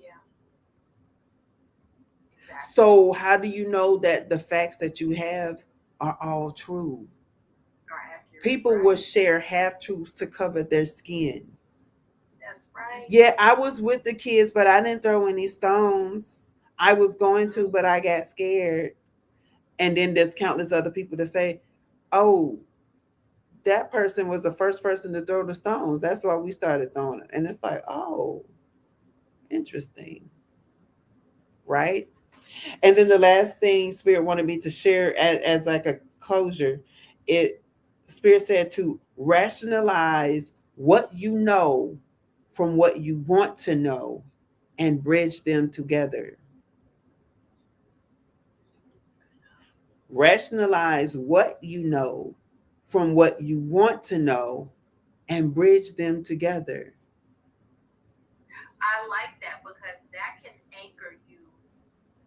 Yeah. Exactly. So how do you know that the facts that you have are all true? Are accurate. People will Right. share half truths to cover their skin. That's right. Yeah, I was with the kids, but I didn't throw any stones. I was going to, Mm-hmm. but I got scared. And then there's countless other people that say, oh, that person was the first person to throw the stones. That's why we started throwing it. And it's like, oh, interesting. Right. And then the last thing Spirit wanted me to share as like a closure, it Spirit said to rationalize what you know from what you want to know and bridge them together. Rationalize what you know from what you want to know and bridge them together. I like that because that can anchor you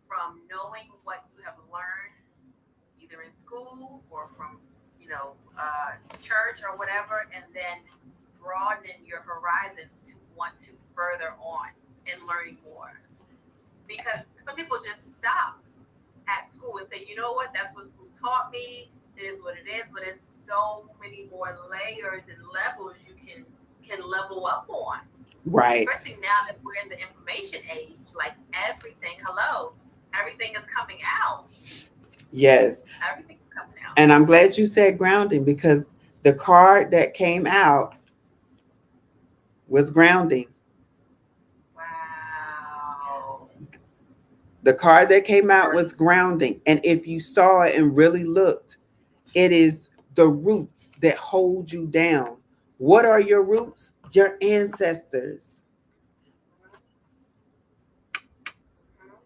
from knowing what you have learned either in school or from church or whatever, and then broaden your horizons to want to further on and learning more. Because some people just stop at school and say, you know what, that's what school taught me. It is what it is, but it's so many more layers and levels you can level up on. Right. Especially now that we're in the information age, like everything, hello, everything is coming out. Yes. Everything is coming out. And I'm glad you said grounding because the card that came out was grounding. Wow. The card that came out First, was grounding. And if you saw it and really looked, it is the roots that hold you down. What are your roots? Your ancestors. mhm, mhm,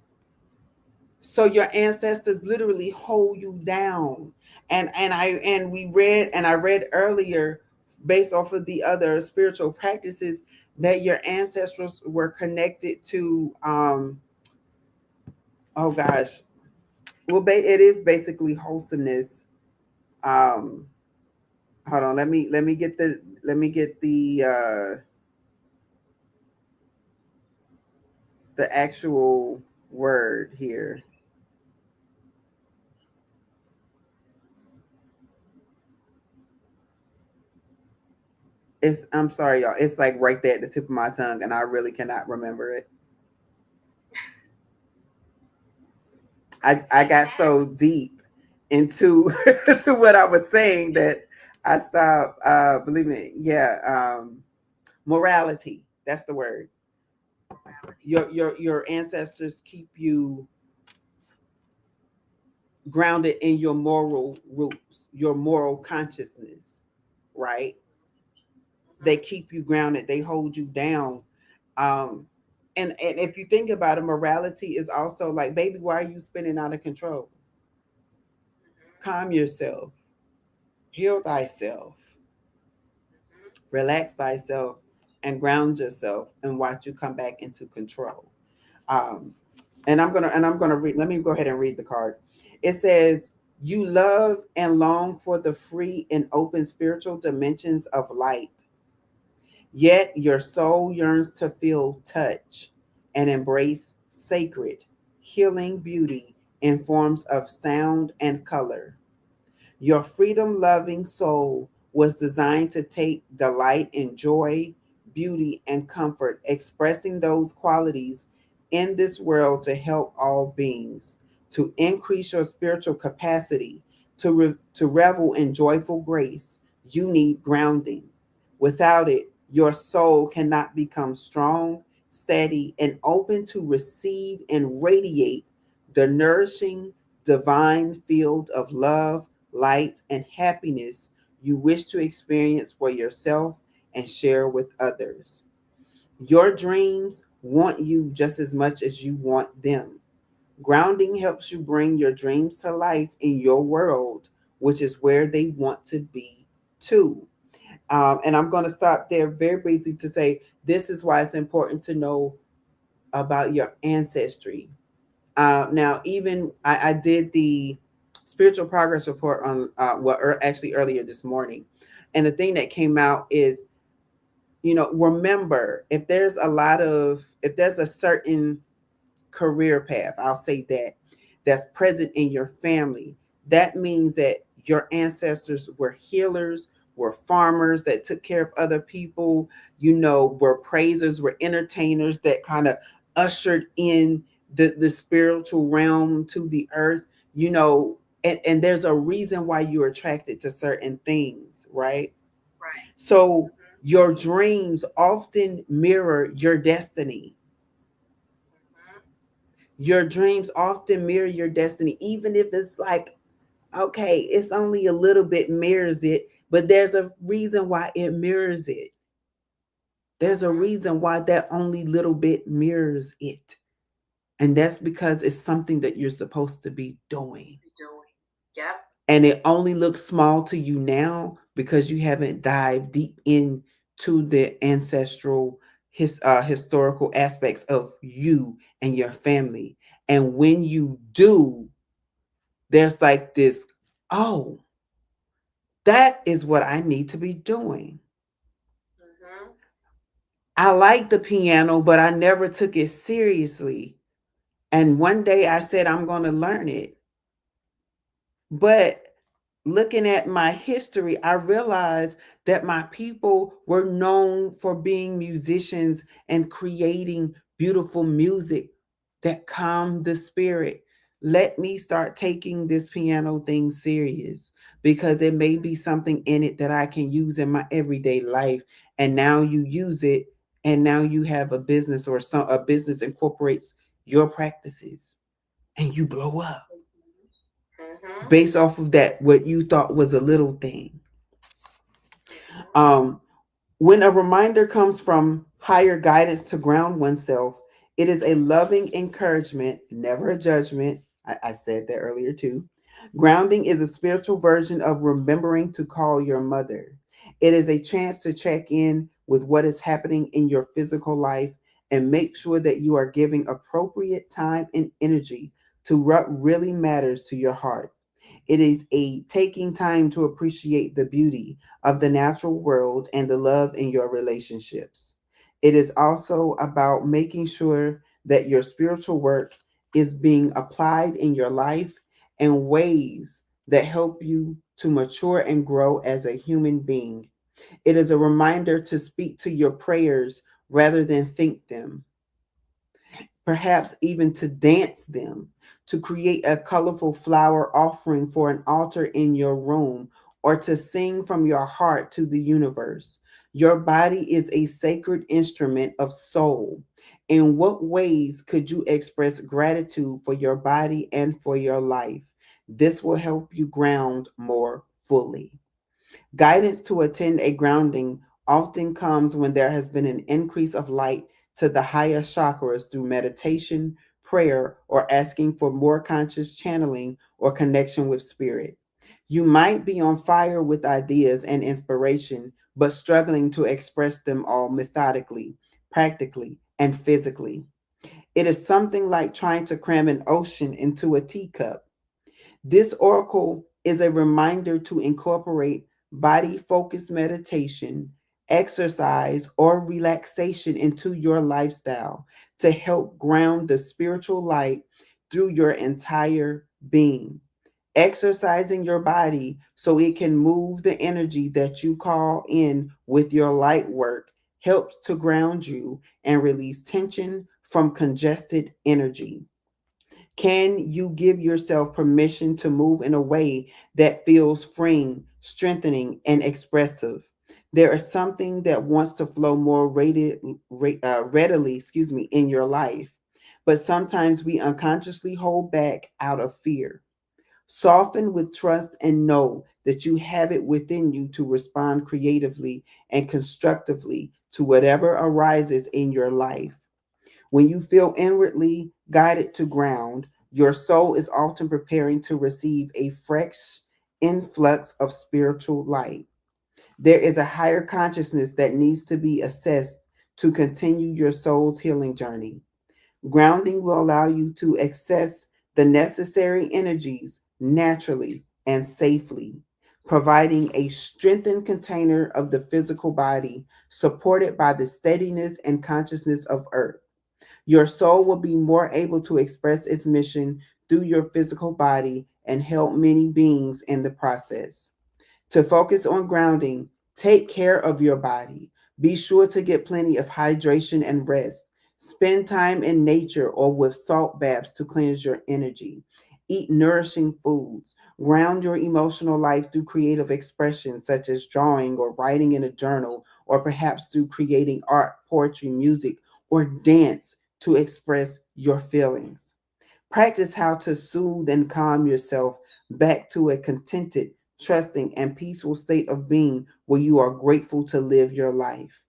So your ancestors literally hold you down. And I read earlier based off of the other spiritual practices that your ancestors were connected to oh gosh, well it is basically wholesomeness. um Hold on, let me get the actual word here. It's, I'm sorry y'all, it's like right there at the tip of my tongue and I really cannot remember it. I It got so matters. deep into to what I was saying that I stopped believing it. Yeah, morality. That's the word. Morality. Your ancestors keep you grounded in your moral roots, your moral consciousness, right? They Hmm. keep you grounded. They hold you down. Um, and if you think about it, morality is also like, baby, why are you spinning out of control? Hmm. Calm yourself, heal thyself, Hmm. relax thyself, and ground yourself, and watch you come back into control. Um, and I'm gonna read. Let me go ahead and read the card. It says, "You love and long for the free and open spiritual dimensions of light. Yet your soul yearns to feel touch and embrace sacred, healing beauty in forms of sound and color. Your freedom loving soul was designed to take delight in joy, beauty, and comfort, expressing those qualities in this world to help all beings, to increase your spiritual capacity, to revel in joyful grace. You need grounding. Without it, your soul cannot become strong, steady, and open to receive and radiate the nourishing divine field of love, light, and happiness you wish to experience for yourself and share with others. Your dreams want you just as much as you want them. Grounding helps you bring your dreams to life in your world, which is where they want to be too. And I'm going to stop there very briefly to say this is why it's important to know about your ancestry. Now, even I did the spiritual progress report on actually earlier this morning, and the thing that came out is, remember, if there's a certain career path, I'll say that's present in your family, that means that your ancestors were healers, were farmers that took care of other people, were praisers, were entertainers that kind of ushered in the spiritual realm to the earth, and there's a reason why you're attracted to certain things, right? Right. So Mm-hmm. your dreams often mirror your destiny. Mm-hmm. Your dreams often mirror your destiny, even if it's like, okay, it's only a little bit mirrors it, but there's a reason why it mirrors it. There's a Mm-hmm. reason why that only little bit mirrors it. And that's because it's something that you're supposed to be doing. Doing. Yep. And it only looks small to you now because you haven't dived deep into the ancestral historical aspects of you and your family. And when you do, there's like this, oh, that is what I need to be doing. Mm-hmm. I like the piano, but I never took it seriously. And one day I said, I'm going to learn it. But looking at my history, I realized that my people were known for being musicians and creating beautiful music that calmed the spirit. Let me start taking this piano thing serious because it may be something in it that I can use in my everyday life. And now you use it, and now you have a business, or a business incorporates your practices, and you blow up Mm-hmm. based off of that what you thought was a little thing. Mm-hmm. um when a reminder comes from higher guidance to ground oneself, it is a loving encouragement, never a judgment. I said that earlier too. Grounding is a spiritual version of remembering to call your mother. It is a chance to check in with what is happening in your physical life and make sure that you are giving appropriate time and energy to what really matters to your heart. It is a taking time to appreciate the beauty of the natural world and the love in your relationships. It is also about making sure that your spiritual work is being applied in your life in ways that help you to mature and grow as a human being. It is a reminder to speak to your prayers rather than think them, perhaps even to dance them, to create a colorful flower offering for an altar in your room, or to sing from your heart to the universe. Your body is a sacred instrument of soul. In what ways could you express gratitude for your body and for your life? This will help you ground more fully. Guidance to attend a grounding often comes when there has been an increase of light to the higher chakras through meditation, prayer, or asking for more conscious channeling or connection with spirit. You might be on fire with ideas and inspiration, but struggling to express them all methodically, practically, and physically. It is something like trying to cram an ocean into a teacup. This oracle is a reminder to incorporate body focused meditation, exercise, or relaxation into your lifestyle to help ground the spiritual light through your entire being. Exercising your body so it can move the energy that you call in with your light work helps to ground you and release tension from congested energy. Can you give yourself permission to move in a way that feels freeing, strengthening, and expressive? There is something that wants to flow more readily, in your life, but sometimes we unconsciously hold back out of fear. Soften with trust and know that you have it within you to respond creatively and constructively to whatever arises in your life. When you feel inwardly guided to ground, your soul is often preparing to receive a fresh influx of spiritual light. There is a higher consciousness that needs to be assessed to continue your soul's healing journey. Grounding will allow you to access the necessary energies naturally and safely, providing a strengthened container of the physical body supported by the steadiness and consciousness of earth. Your soul will be more able to express its mission through your physical body and help many beings in the process. To focus on grounding, take care of your body. Be sure to get plenty of hydration and rest. Spend time in nature or with salt baths to cleanse your energy. Eat nourishing foods. Ground your emotional life through creative expression, such as drawing or writing in a journal, or perhaps through creating art, poetry, music, or dance to express your feelings. Practice how to soothe and calm yourself back to a contented, trusting, and peaceful state of being where you are grateful to live your life.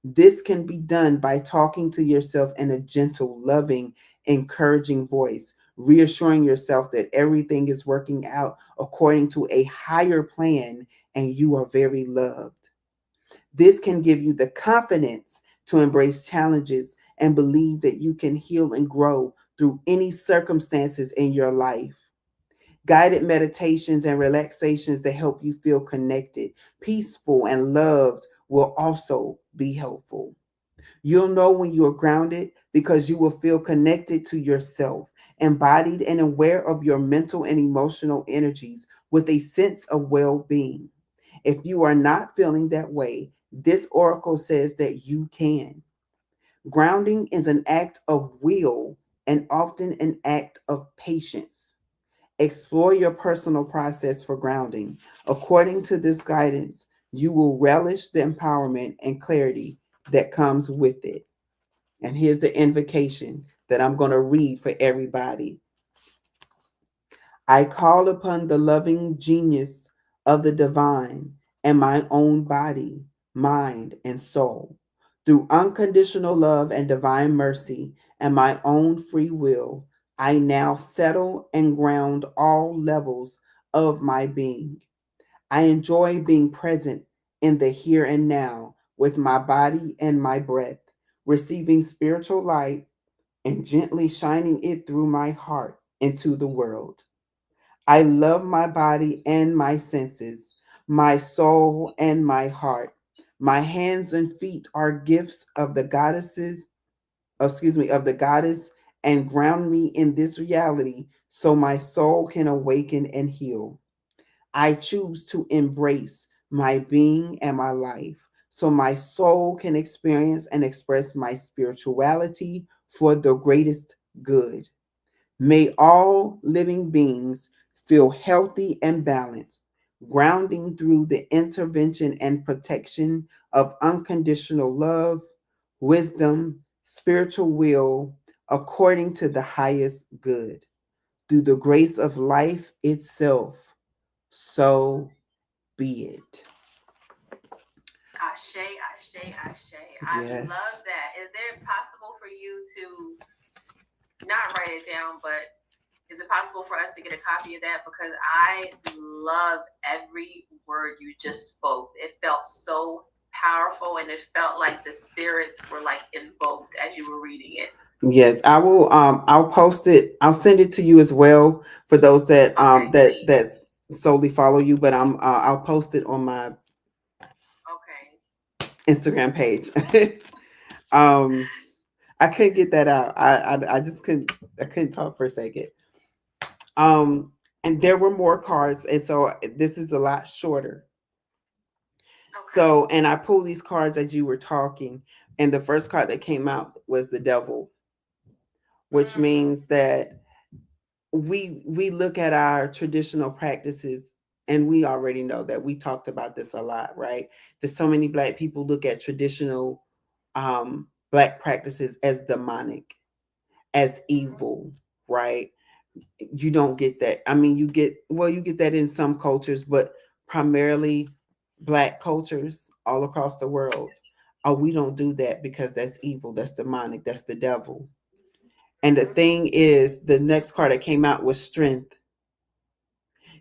This can be done by talking to yourself in a gentle, loving, encouraging voice, reassuring yourself that everything is working out according to a higher plan and you are very loved. This can give you the confidence to embrace challenges and believe that you can heal and grow through any circumstances in your life. Guided meditations and relaxations that help you feel connected, peaceful, and loved will also be helpful. You'll know when you're grounded because you will feel connected to yourself, embodied and aware of your mental and emotional energies with a sense of well being. If you are not feeling that way, this oracle says that you can. Grounding is an act of will and often an act of patience. Explore your personal process for grounding. According to this guidance, you will relish the empowerment and clarity that comes with it. And here's the invocation that I'm going to read for everybody. I call upon the loving genius of the divine and my own body, mind, and soul. Through unconditional love and divine mercy and my own free will, I now settle and ground all levels of my being. I enjoy being present in the here and now with my body and my breath, receiving spiritual light and gently shining it through my heart into the world. I love my body and my senses, my soul and my heart. My hands and feet are gifts of the of the goddess, and ground me in this reality so my soul can awaken and heal. I choose to embrace my being and my life so my soul can experience and express my spirituality for the greatest good. May all living beings feel healthy and balanced, grounding through the intervention and protection of unconditional love, wisdom, spiritual will, according to the highest good, through the grace of life itself. So be it. Ashe, ashe, ashe. I Yes. love that. Is it possible for you to not write it down, but is it possible for us to get a copy of that? Because I love every word you just spoke. It felt so powerful and it felt like the spirits were like invoked as you were reading it. Yes, I will. I'll post it. I'll send it to you as well for those that Okay, please. solely follow you. But I'll post it on my Okay. Instagram page. um, I couldn't get that out. I just couldn't. I couldn't talk for a second. Um, and there were more cards, and so this is a lot shorter. Okay. So, and I pulled these cards as you were talking, and the first card that came out was the devil, which Mm, means that we look at our traditional practices and we already know that we talked about this a lot, right? There's so many Black people look at traditional Black practices as demonic, as evil, right? You don't get that. I mean, you get that in some cultures, but primarily Black cultures all across the world. Oh, we don't do that because that's evil, that's demonic, that's the devil. And the Mm-hmm. thing is, the next card that came out was strength.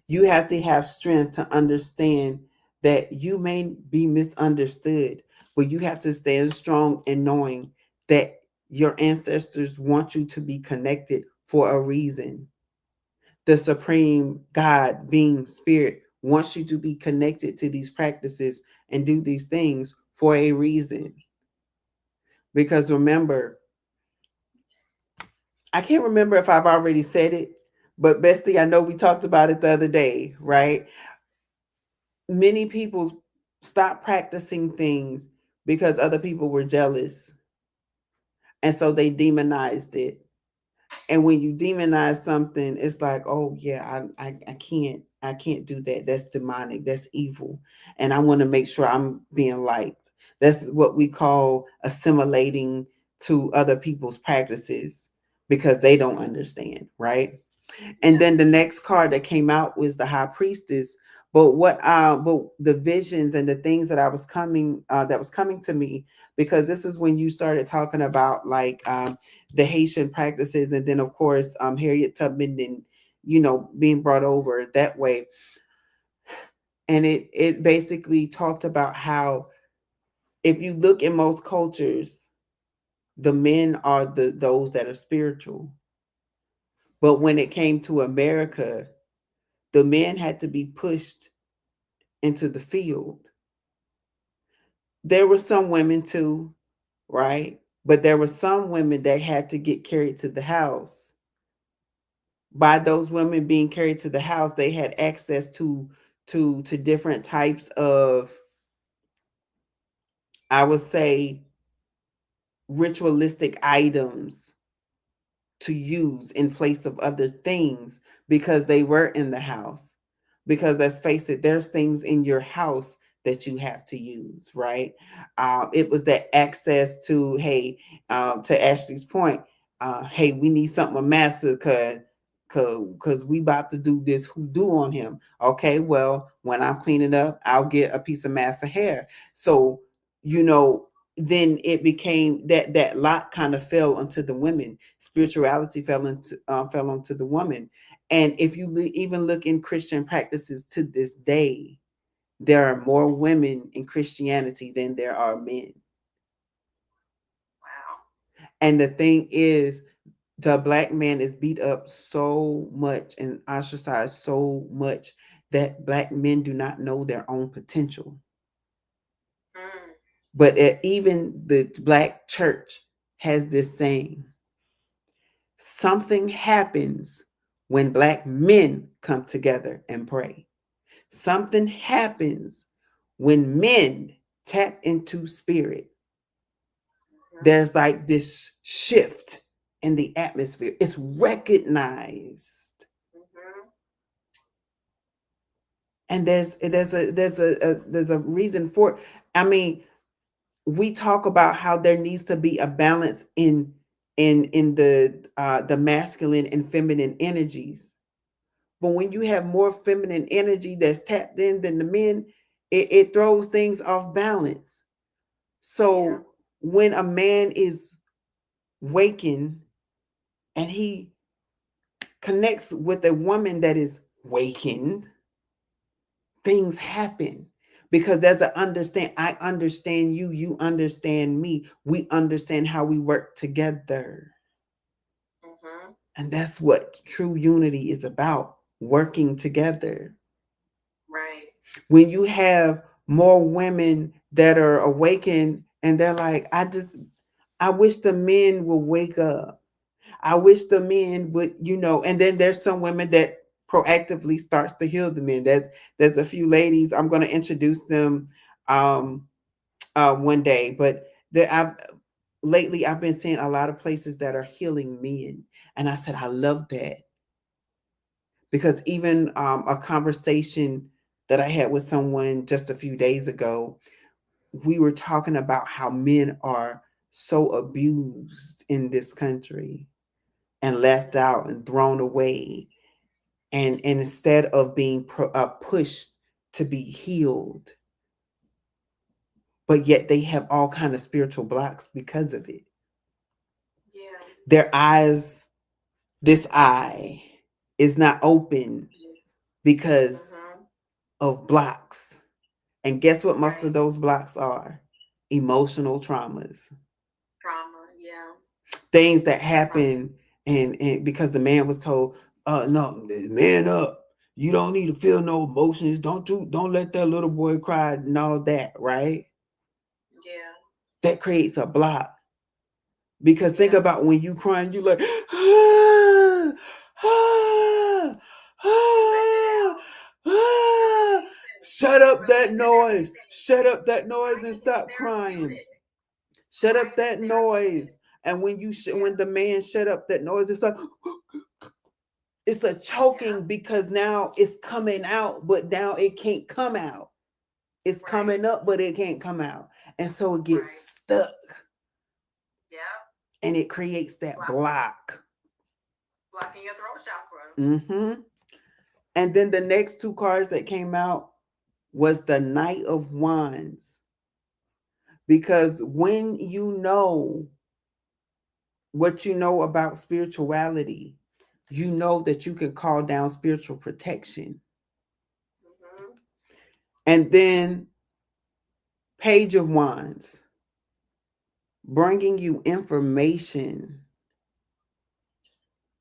You have to have strength to understand that you may be misunderstood, but you have to stand strong in knowing that your ancestors want you to be connected for a reason. The supreme God, being, spirit, wants you to be connected to these practices and do these things for a reason. Because remember, I can't remember if I've already said it, but Bestie, I know we talked about it the other day, right? Many people stopped practicing things because other people were jealous. And so they demonized it. And when you demonize something, it's like, oh yeah, I can't do that. That's demonic. That's evil. And I want to make sure I'm being liked. That's what we call assimilating to other people's practices because they don't understand, right? And Yeah. then the next card that came out was the high priestess. But the visions and the things that I was coming that was coming to me, because this is when you started talking about like the Haitian practices, and then of course Harriet Tubman, and being brought over that way. And it basically talked about how, if you look in most cultures, the men are those that are spiritual, but when it came to America, the men had to be pushed into the field. There were some women too, right? But there were some women that had to get carried to the house. By those women being carried to the house, they had access to different types of, I would say, ritualistic items to use in place of other things because they were in the house. Because let's face it, there's things in your house that you have to use, right? It was that access to, hey, to Ashley's point, hey, we need something of master because we about to do this hoodoo on him. Okay, well, when I'm cleaning up, I'll get a piece of master hair. So, you know, then it became that lot kind of fell onto the women. Spirituality fell onto the woman. And if you even look in Christian practices to this day, there are more women in Christianity than there are men. Wow. And the thing is, the Black man is beat up so much and ostracized so much that Black men do not know their own potential. Mm. But even the Black church has this saying: something happens when Black men come together and pray. Something happens when men tap into spirit. Mm-hmm. There's like this shift in the atmosphere. It's recognized. Mm-hmm. And there's a reason for it. I mean, we talk about how there needs to be a balance in the masculine and feminine energies. But when you have more feminine energy that's tapped in than the men, it throws things off balance. Yeah. So when a man is waking and he connects with a woman that is waking, things happen because there's an understand. I understand you, you understand me. We understand how we work together. Mm-hmm. And that's what true unity is about, working together. Right. When you have more women that are awakened and they're like, I wish the men would wake up. I wish the men would, and then there's some women that proactively starts to heal the men. There's a few ladies. I'm going to introduce them um one day, but I've lately I've been seeing a lot of places that are healing men. And I said, I love that, because even a conversation that I had with someone just a few days ago. We were talking about how men are so abused in this country and left out and thrown away, and instead of being pushed to be healed, but yet they have all kind of spiritual blocks because of it. Yeah. Their eyes, this eye is not open because Mm-hmm. of blocks. And guess what most of Right. those blocks are? Emotional traumas. Trauma. Yeah. Things that Trauma. happen, and because the man was told, no, man up. You don't need to feel no emotions. Don't let that little boy cry and all that, right? Yeah. That creates a block. Because think Yeah. about when you crying, you like, ah, ah, You letting it ah, out. You're ah. releasing. Shut You're up that releasing noise. everything. Shut up that noise and Crying is stop crying. therapeutic. Shut up Crying is that therapeutic. noise. And when Yeah. when the man shut up that noise, it's like it's a Yeah. choking because now it's coming out, but now it can't come out. It's Right. coming up, but it can't come out. And so it gets Right. stuck Yeah. and it creates that Block, block. blocking your throat chakra. Hmm. And then the next two cards that came out was the Knight of Wands. Because when you know what you know about spirituality, you know that you can call down spiritual protection. Mm-hmm. And then Page of Wands, bringing you information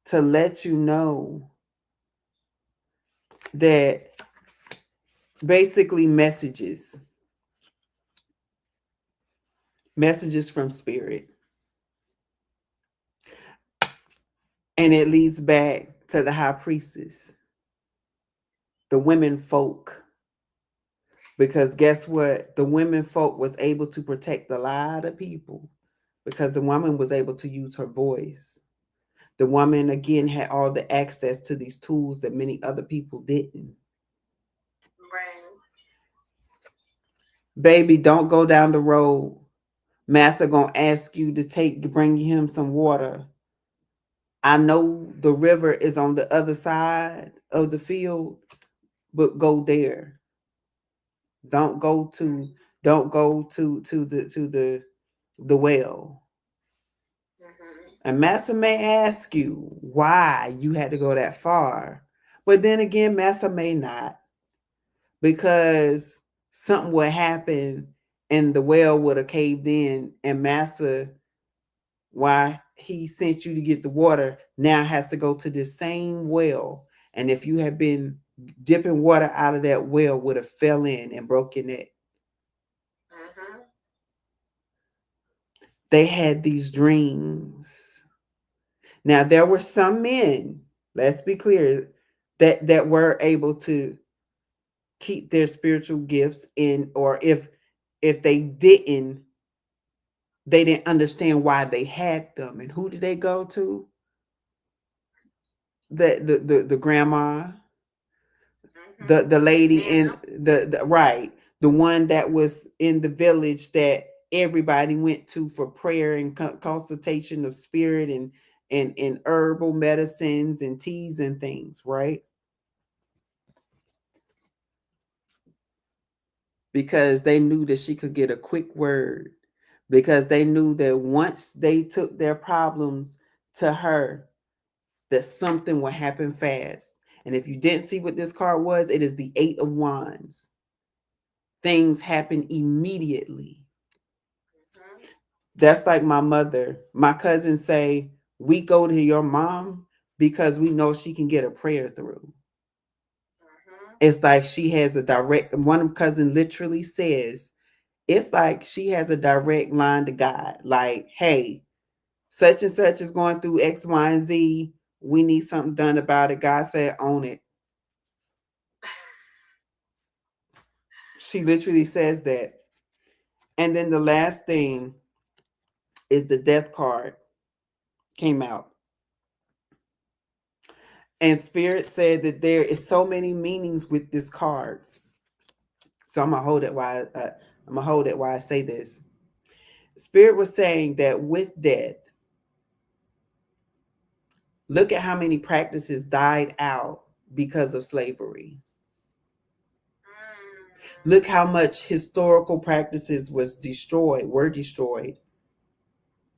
to let you know that basically messages from spirit. And it leads back to the high priestess, the women folk. Because guess what? The women folk was able to protect a lot of people because the woman was able to use her voice. The woman again had all the access to these tools that many other people didn't. Right. Baby, don't go down the road. Master gonna ask you to bring him some water. I know the river is on the other side of the field, but go there. Don't go to the well. Mm-hmm. And Master may ask you why you had to go that far. But then again, Master may not, because something would happen and the well would have caved in, and Master, why he sent you to get the water, now has to go to the same well. And if you had been dipping water out of that well, would have fell in and broke your neck. Mm-hmm. They had these dreams. Now there were some men, let's be clear, that were able to keep their spiritual gifts in, or if they didn't understand why they had them. And who did they go to? The grandma, Mm-hmm. the lady in Nana. the right, the one that was in the village that everybody went to for prayer and consultation of spirit and herbal medicines and teas and things, right? Because they knew that she could get a quick word, because they knew that once they took their problems to her, that something would happen fast. And if you didn't see what this card was, it is the Eight of Wands. Things happen immediately. Mm-hmm. That's like my mother. My cousins say, we go to your mom because we know she can get a prayer through. Mm-hmm. It's like she has a direct, one of cousin literally says, it's like she has a direct line to God. Like, hey, such and such is going through X, Y, and Z. We need something done about it. God said, own it. She literally says that. And then the last thing is the death card came out. And Spirit said that there is so many meanings with this card. So I'm gonna hold it while I say this. Spirit was saying that with death, look at how many practices died out because of slavery. Look how much historical practices were destroyed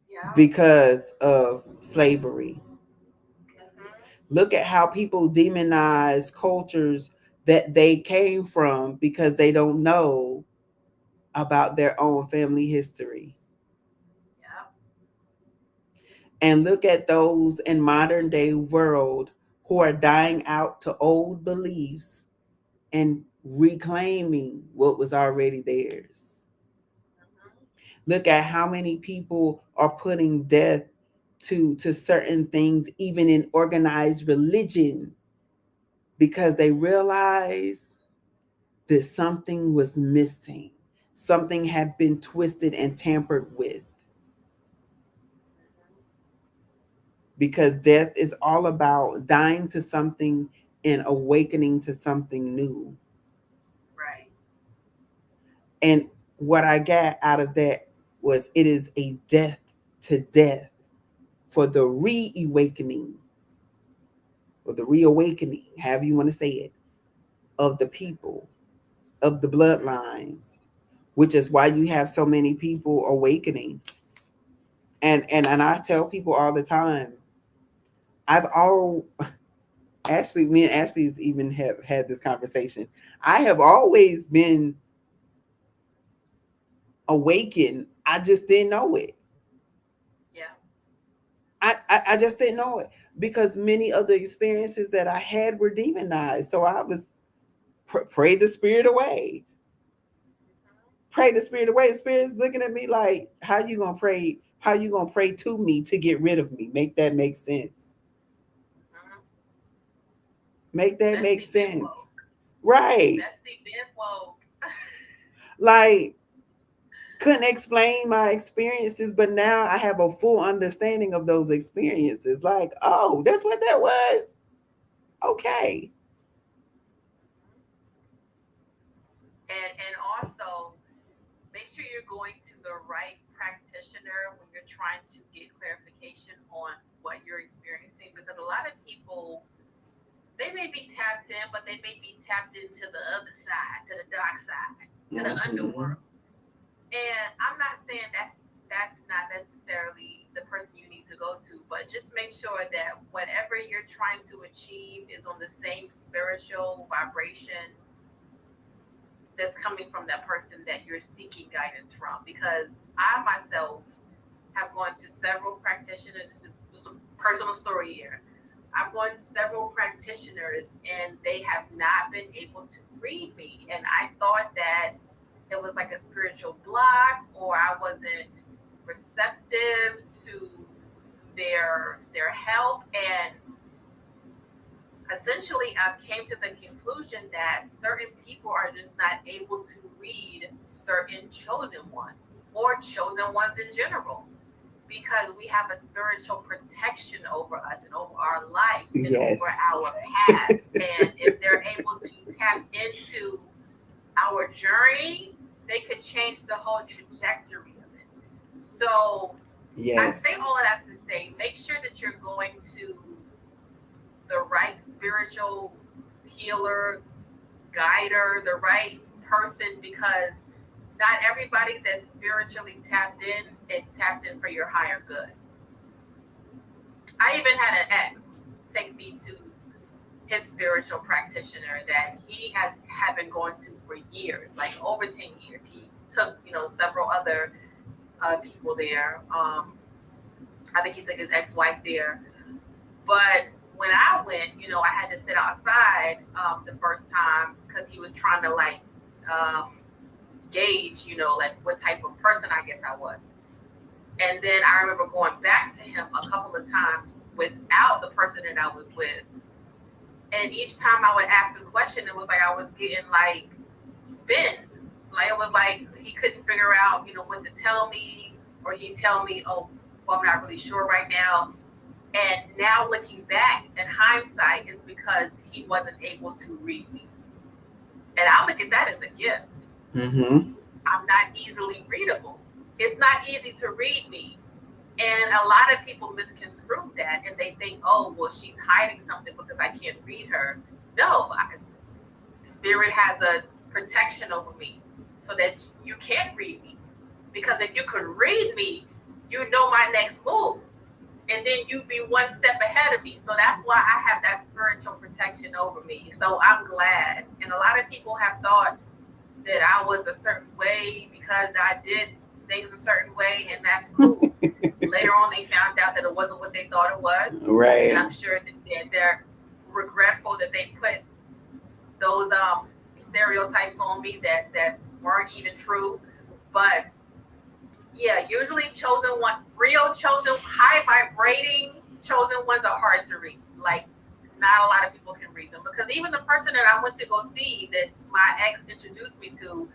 Yeah. because of slavery. Mm-hmm. Look at how people demonize cultures that they came from because they don't know about their own family history. Yeah. And look at those in modern day world who are dying out to old beliefs and reclaiming what was already theirs. Mm-hmm. Look at how many people are putting death to certain things, even in organized religion, because they realize that something was missing. Something had been twisted and tampered with. Because death is all about dying to something and awakening to something new. Right. And what I got out of that was it is a death to death for the re-awakening or the reawakening, however you want to say it, of the people, of the bloodlines, which is why you have so many people awakening. And I tell people all the time, I've all Ashley, me and Ashley's even have had this conversation. I have always been awakened. I just didn't know it. Yeah. I just didn't know it because many of the experiences that I had were demonized. So I was pray the spirit away. Mm-hmm. Pray the spirit away. The spirit's looking at me like, how you gonna pray? How you gonna pray to me to get rid of me? Make that make sense. Mm-hmm. Make that That's make the been sense. woke. Right. That's the been woke. Like couldn't explain my experiences, but now I have a full understanding of those experiences. Like, oh, that's what that was. Okay. And also make sure you're going to the right practitioner when you're trying to get clarification on what you're experiencing because a lot of people they may be tapped in, but they may be tapped into the other side, to the dark side, to the Mm-hmm. underworld. And I'm not saying that's not necessarily the person you need to go to, but just make sure that whatever you're trying to achieve is on the same spiritual vibration that's coming from that person that you're seeking guidance from. Because I myself have gone to several practitioners. This is a personal story here. I've gone to several practitioners and they have not been able to read me. And I thought that it was like a spiritual block or I wasn't receptive to their help. And essentially I came to the conclusion that certain people are just not able to read certain chosen ones or chosen ones in general because we have a spiritual protection over us and over our lives and over Yes. our path. And if they're able to tap into our journey, they could change the whole trajectory of it. So I say Yes. all of that to say make sure that you're going to the right spiritual healer, guider, the right person because not everybody that's spiritually tapped in is tapped in for your higher good. I even had an ex take me to his spiritual practitioner that he had been going to for years, like over 10 years. He took several other people there. I think he took his ex-wife there, but when I went, I had to sit outside the first time because he was trying to like um, gauge, like what type of person I guess I was. And then I remember going back to him a couple of times without the person that I was with. And each time I would ask a question, it was like I was getting like spin. Like it was like he couldn't figure out, what to tell me, or he'd tell me, oh, well, I'm not really sure right now. And now looking back in hindsight, it's because he wasn't able to read me. And I look at that as a gift. Mm-hmm. I'm not easily readable. It's not easy to read me. And a lot of people misconstrue that and they think, oh, well, she's hiding something because I can't read her. No, Spirit has a protection over me so that you can't read me. Because if you could read me, you know my next move. And then you'd be one step ahead of me. So that's why I have that spiritual protection over me. So I'm glad. And a lot of people have thought that I was a certain way because I did things a certain way, and that's cool. Later on, they found out that it wasn't what they thought it was, and Right. I'm sure that they're regretful that they put those stereotypes on me that weren't even true. But yeah, usually chosen one, real chosen, high vibrating chosen ones are hard to read. Like, not a lot of people can read them because even the person that I went to go see that my ex introduced me to,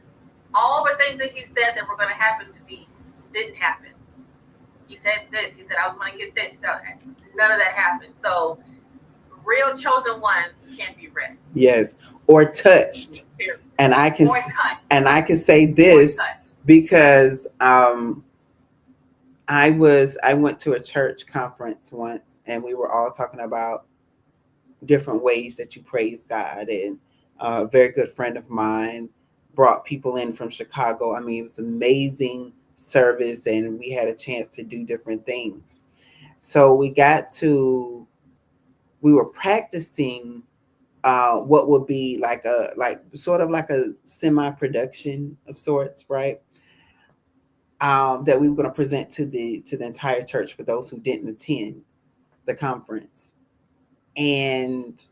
all the things that he said that were going to happen to me didn't happen. He said this. He said I was going to get this. So none of that happened. So real chosen ones can't be read. Yes. Or touched. Period. And I can Or touched. say Or this touched. because I went to a church conference once and we were all talking about different ways that you praise God, and a very good friend of mine brought people in from Chicago. I mean, it was amazing service and we had a chance to do different things. So we were practicing what would be like a like sort of like a semi production of sorts, right? That we were going to present to the entire church for those who didn't attend the conference. And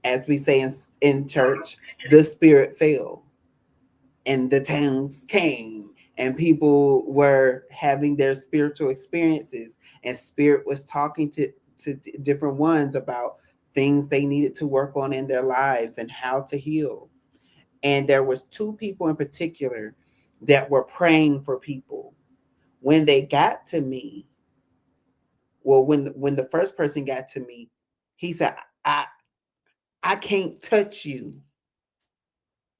as we say in church, the spirit fell and the tongues came and people were having their spiritual experiences and spirit was talking to different ones about things they needed to work on in their lives and how to heal. And there was two people in particular that were praying for people. When they got to me, well, when the first person got to me, he said, i I can't touch you.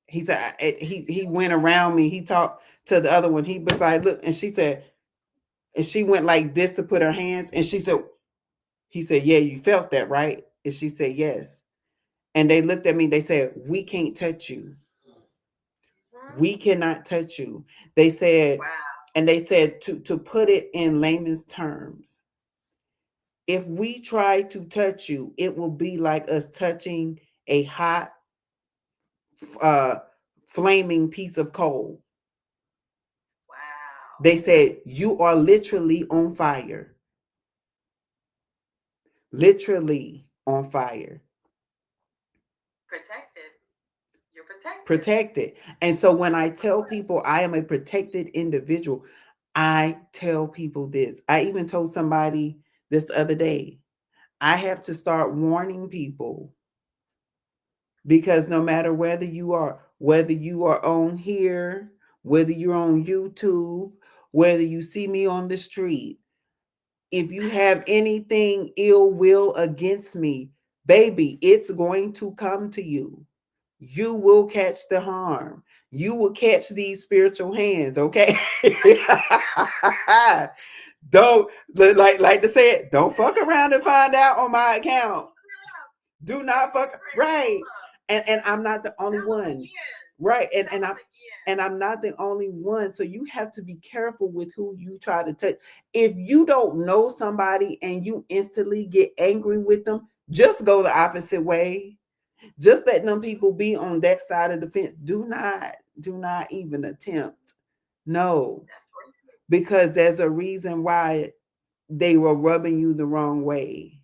He said he went around me. He talked to the other one. He was like, look, and she said, and she went like this to put her hands, and she said, he said, yeah, you felt that, right? And she said, yes. And they looked at me. They said, we can't touch you. We cannot touch you. They said, Wow. and they said to put it in layman's terms, if we try to touch you, it will be like us touching a hot, uh, flaming piece of coal. Wow. They said, you are literally on fire. Literally on fire. Protected. You're protected. Protected. And so when I tell people I am a protected individual, I tell people this. I even told somebody this the other day. I have to start warning people because no matter whether you are on here, whether you're on YouTube, whether you see me on the street, if you have anything ill will against me, baby, it's going to come to you. You will catch the harm. You will catch these spiritual hands, okay? Don't like to say it, don't fuck around and find out on my account. Do not fuck right. And I'm not the only one. Right. And I'm not the only one. So you have to be careful with who you try to touch. If you don't know somebody and you instantly get angry with them, just go the opposite way. Just let them people be on that side of the fence. Do not even attempt. No. Because there's a reason why they were rubbing you the wrong way.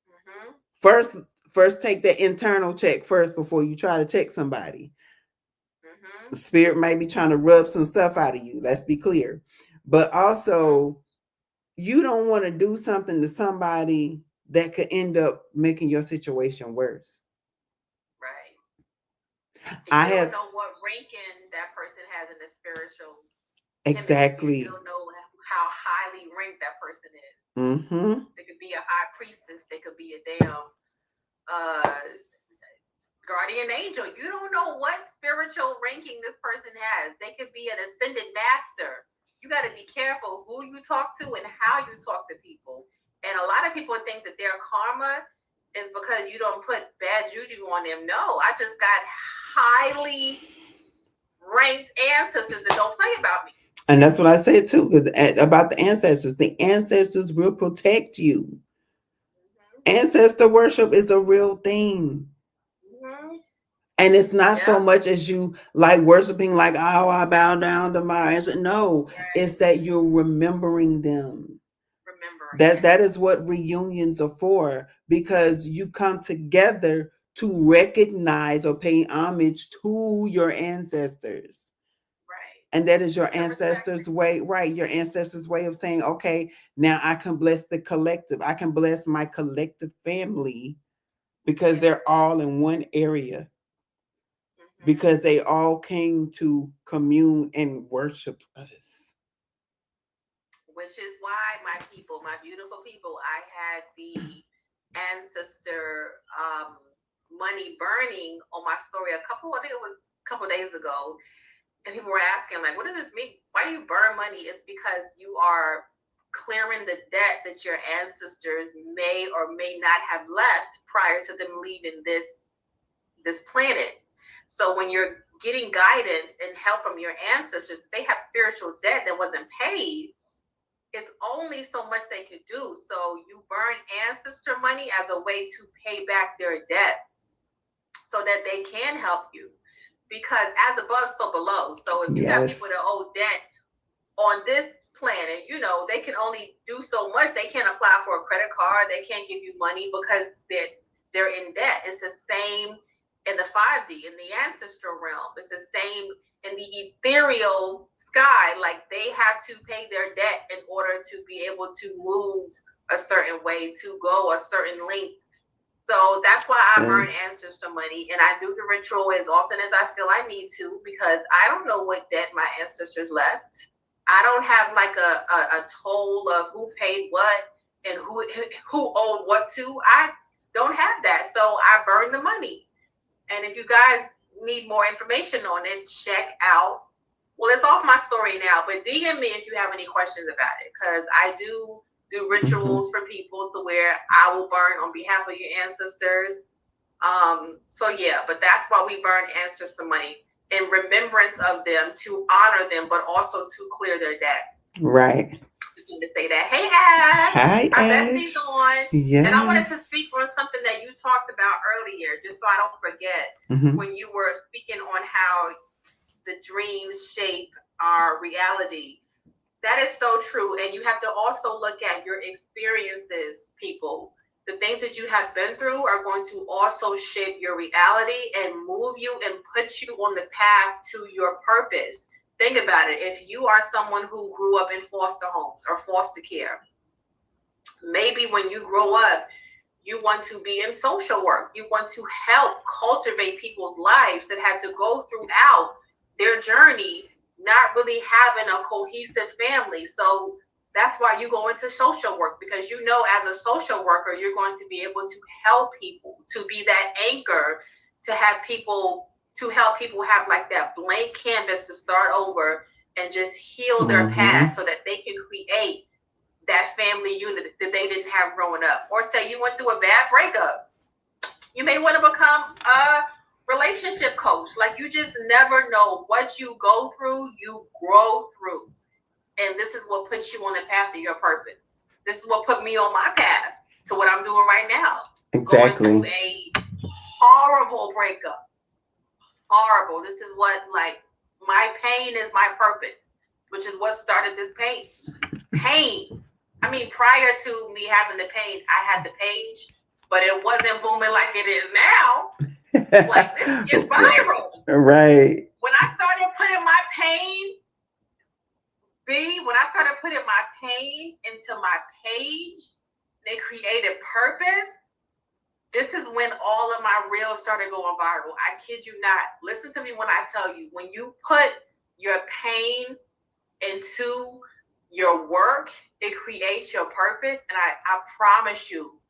Mm-hmm. First, first take that internal check first before you try to check somebody. Mm-hmm. The spirit might be trying to rub some stuff out of you. Let's be clear. But also, you don't want to do something to somebody that could end up making your situation worse. Right. And I you don't have know what ranking that person has in the spiritual hemisphere. You exactly. don't know how highly ranked that person is. Mm-hmm. They could be a high priestess. They could be a damn uh guardian angel. You don't know what spiritual ranking this person has. They could be an ascended master. You got to be careful who you talk to and how you talk to people. And a lot of people think that their karma is because you don't put bad juju on them. No, I just got highly ranked ancestors that don't play about me. And that's what I said too about the ancestors. The ancestors will protect you. Ancestor worship is a real thing. Mm-hmm. And it's not so Yeah. much as you like worshiping, like, oh, I bow down to my ancestors. No, Right. it's that you're remembering them. Remembering. That is what reunions are for, because you come together to recognize or pay homage to your ancestors. Right. And that is your To respect. ancestors' way, right? Your ancestors' way of saying, okay, now I can bless the collective. I can bless my collective family because they're all in one area, because they all came to commune and worship us. Which is why, my people, my beautiful people, I had the ancestor money burning on my story I think it was a couple days ago. And people were asking, like, what does this mean? Why do you burn money? It's because you are clearing the debt that your ancestors may or may not have left prior to them leaving this planet. So when you're getting guidance and help from your ancestors, they have spiritual debt that wasn't paid. It's only so much they could do. So you burn ancestor money as a way to pay back their debt so that they can help you. Because as above, so below. So if you got people that owe debt on this planet, they can only do so much. They can't apply for a credit card. They can't give you money because they're in debt. It's the same in the 5D, in the ancestral realm. It's the same in the ethereal sky. Like, they have to pay their debt in order to be able to move a certain way, to go a certain length. So that's why I burn ancestor money, and I do the ritual as often as I feel I need to, because I don't know what debt my ancestors left. I don't have like a toll of who paid what and who owed what to. I don't have that, so I burn the money. And if you guys need more information on it, check out. Well, it's off my story now, but DM me if you have any questions about it, because I do rituals for people to where I will burn on behalf of your ancestors. So yeah, but that's why we burn ancestor money, in remembrance of them, to honor them, but also to clear their debt. Right. To say that. Hey, Ash. Hi, our Ash. bestie's on. Yeah. And I wanted to speak on something that you talked about earlier, just so I don't forget, when you were speaking on how the dreams shape our reality. That is so true. And you have to also look at your experiences, people. The things that you have been through are going to also shape your reality and move you and put you on the path to your purpose. Think about it. If you are someone who grew up in foster homes or foster care, maybe when you grow up, you want to be in social work. You want to help cultivate people's lives that had to go throughout their journey not really having a cohesive family. So that's why you go into social work, because as a social worker, you're going to be able to help people, to be that anchor, to help people have like that blank canvas to start over and just heal their past so that they can create that family unit that they didn't have growing up. Or say you went through a bad breakup. You may want to become a relationship coach. Like, you just never know what you go through, you grow through. And this is what puts you on the path to your purpose. This is what put me on my path to what I'm doing right now. Exactly. Going through a horrible breakup. Horrible. This is what, like, my pain is my purpose, which is what started this page. Pain. I mean, prior to me having the pain, I had the page, but it wasn't booming like it is now. Like, this is viral. Right. When I started putting my pain into my page, they created purpose. This is when all of my reels started going viral. I kid you not. Listen to me when I tell you, when you put your pain into your work, it creates your purpose. And I promise you,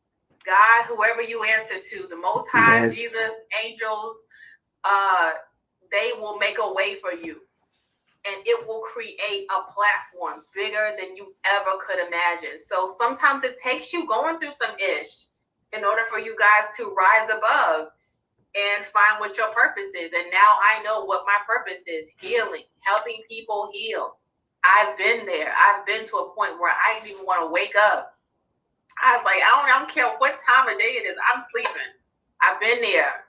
God, whoever you answer to, the Most High, Yes. Jesus, angels, they will make a way for you. And it will create a platform bigger than you ever could imagine. So sometimes it takes you going through some ish in order for you guys to rise above and find what your purpose is. And now I know what my purpose is: healing, helping people heal. I've been there. I've been to a point where I didn't even want to wake up. I was like, I don't care what time of day it is. I'm sleeping. I've been there.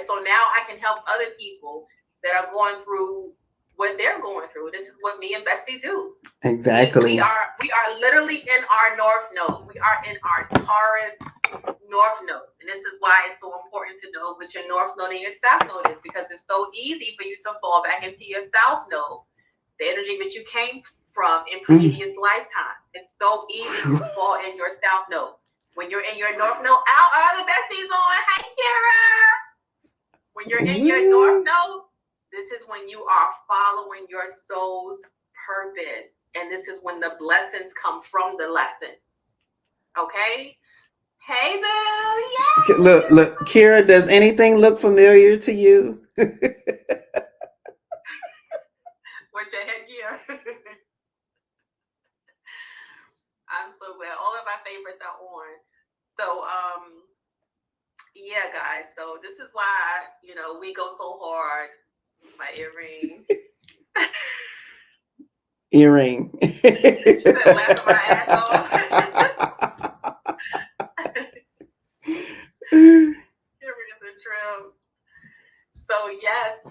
So now I can help other people that are going through what they're going through. This is what me and Bessie do. Exactly. We are literally in our North Node. We are in our Taurus North Node. And this is why it's so important to know what your North Node and your South Node is, because it's so easy for you to fall back into your South Node, the energy that you came from in previous lifetime. It's so easy to fall in your South Node. When you're in your North Node, all the besties on. Hey, Kara. When you're in your North Node, this is when you are following your soul's purpose. And this is when the blessings come from the lessons. Okay? Hey, Boo. Yay! Look, Kira, does anything look familiar to you? With your headgear. I'm so glad. All of our favorites are on. So, yeah, guys. So this is why, we go so hard. My earring. Earring. You said laugh my ass off. Earring is a trip. So yes,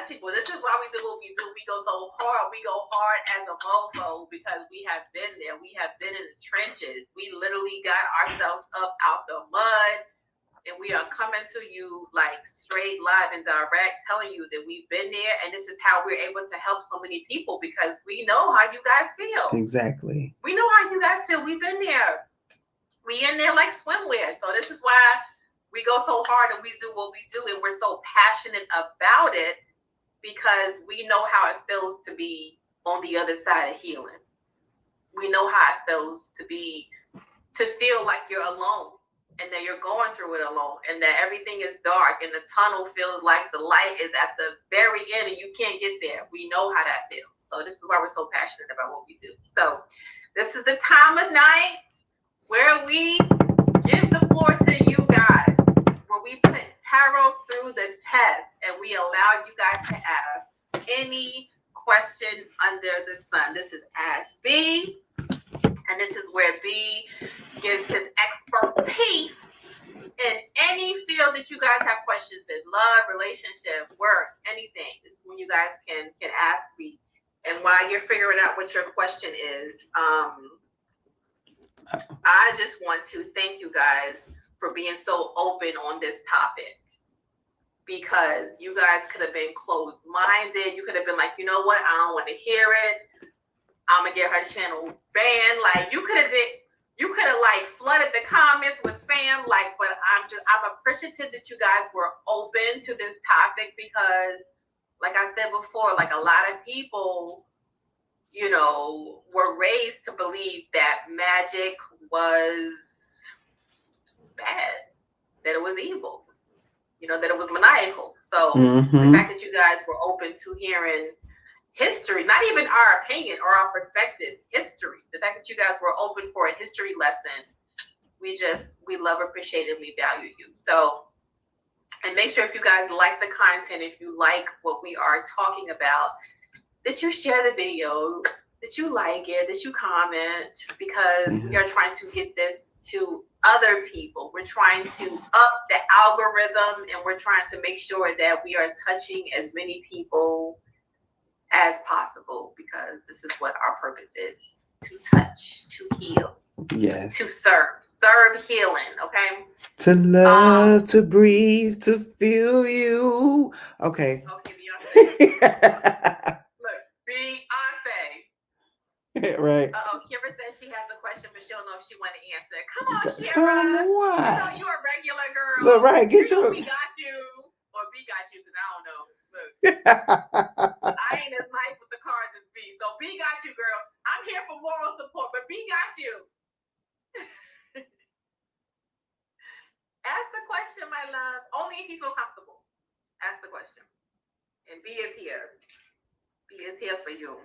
people. This is why we do what we do. We go so hard. We go hard as a mofo because we have been there. We have been in the trenches. We literally got ourselves up out the mud. And we are coming to you like straight, live, and direct, telling you that we've been there, and this is how we're able to help so many people, because we know how you guys feel. Exactly. We know how you guys feel. We've been there. We in there like swimwear. So this is why we go so hard and we do what we do, and we're so passionate about it, because we know how it feels to be on the other side of healing. We know how it feels to feel like you're alone, and that you're going through it alone, and that everything is dark, and the tunnel feels like the light is at the very end and you can't get there. We know how that feels. So this is why we're so passionate about what we do. So this is the time of night where we give the floor to you guys, where we put tarot through the test, and we allow you guys to ask any question under the sun. This is Ask B. And this is where B gives his expertise in any field that you guys have questions in: love, relationship, work, anything. This is when you guys can ask B. And while you're figuring out what your question is, I just want to thank you guys for being so open on this topic, because you guys could have been closed-minded. You could have been like, you know what, I don't want to hear it. I'm gonna get her channel banned. Like, you could have like flooded the comments with spam. Like, but I'm appreciative that you guys were open to this topic, because, like I said before, like, a lot of people, were raised to believe that magic was bad, that it was evil, that it was maniacal. So the fact that you guys were open to hearing history, not even our opinion or our perspective, history, the fact that you guys were open for a history lesson, we love, appreciate, and we value you. So, and make sure if you guys like the content, if you like what we are talking about, that you share the video, that you like it, that you comment, because we are trying to get this to other people. We're trying to up the algorithm, and we're trying to make sure that we are touching as many people as possible, because this is what our purpose is: to touch, to heal, yes, to serve healing. Okay, to love, to breathe, to feel you. Okay, Beyonce. Look, Beyonce. Right. Kira says she has a question, but she don't know if she want to answer. Come on, Kira. Come on. You know you a regular girl. Look, right, get your. We got you, or B got you, because I don't know. Look, I ain't as nice with the cards as B, so B got you, girl. I'm here for moral support, but B got you. Ask the question, my love. Only if you feel comfortable. Ask the question. And B is here. B is here for you.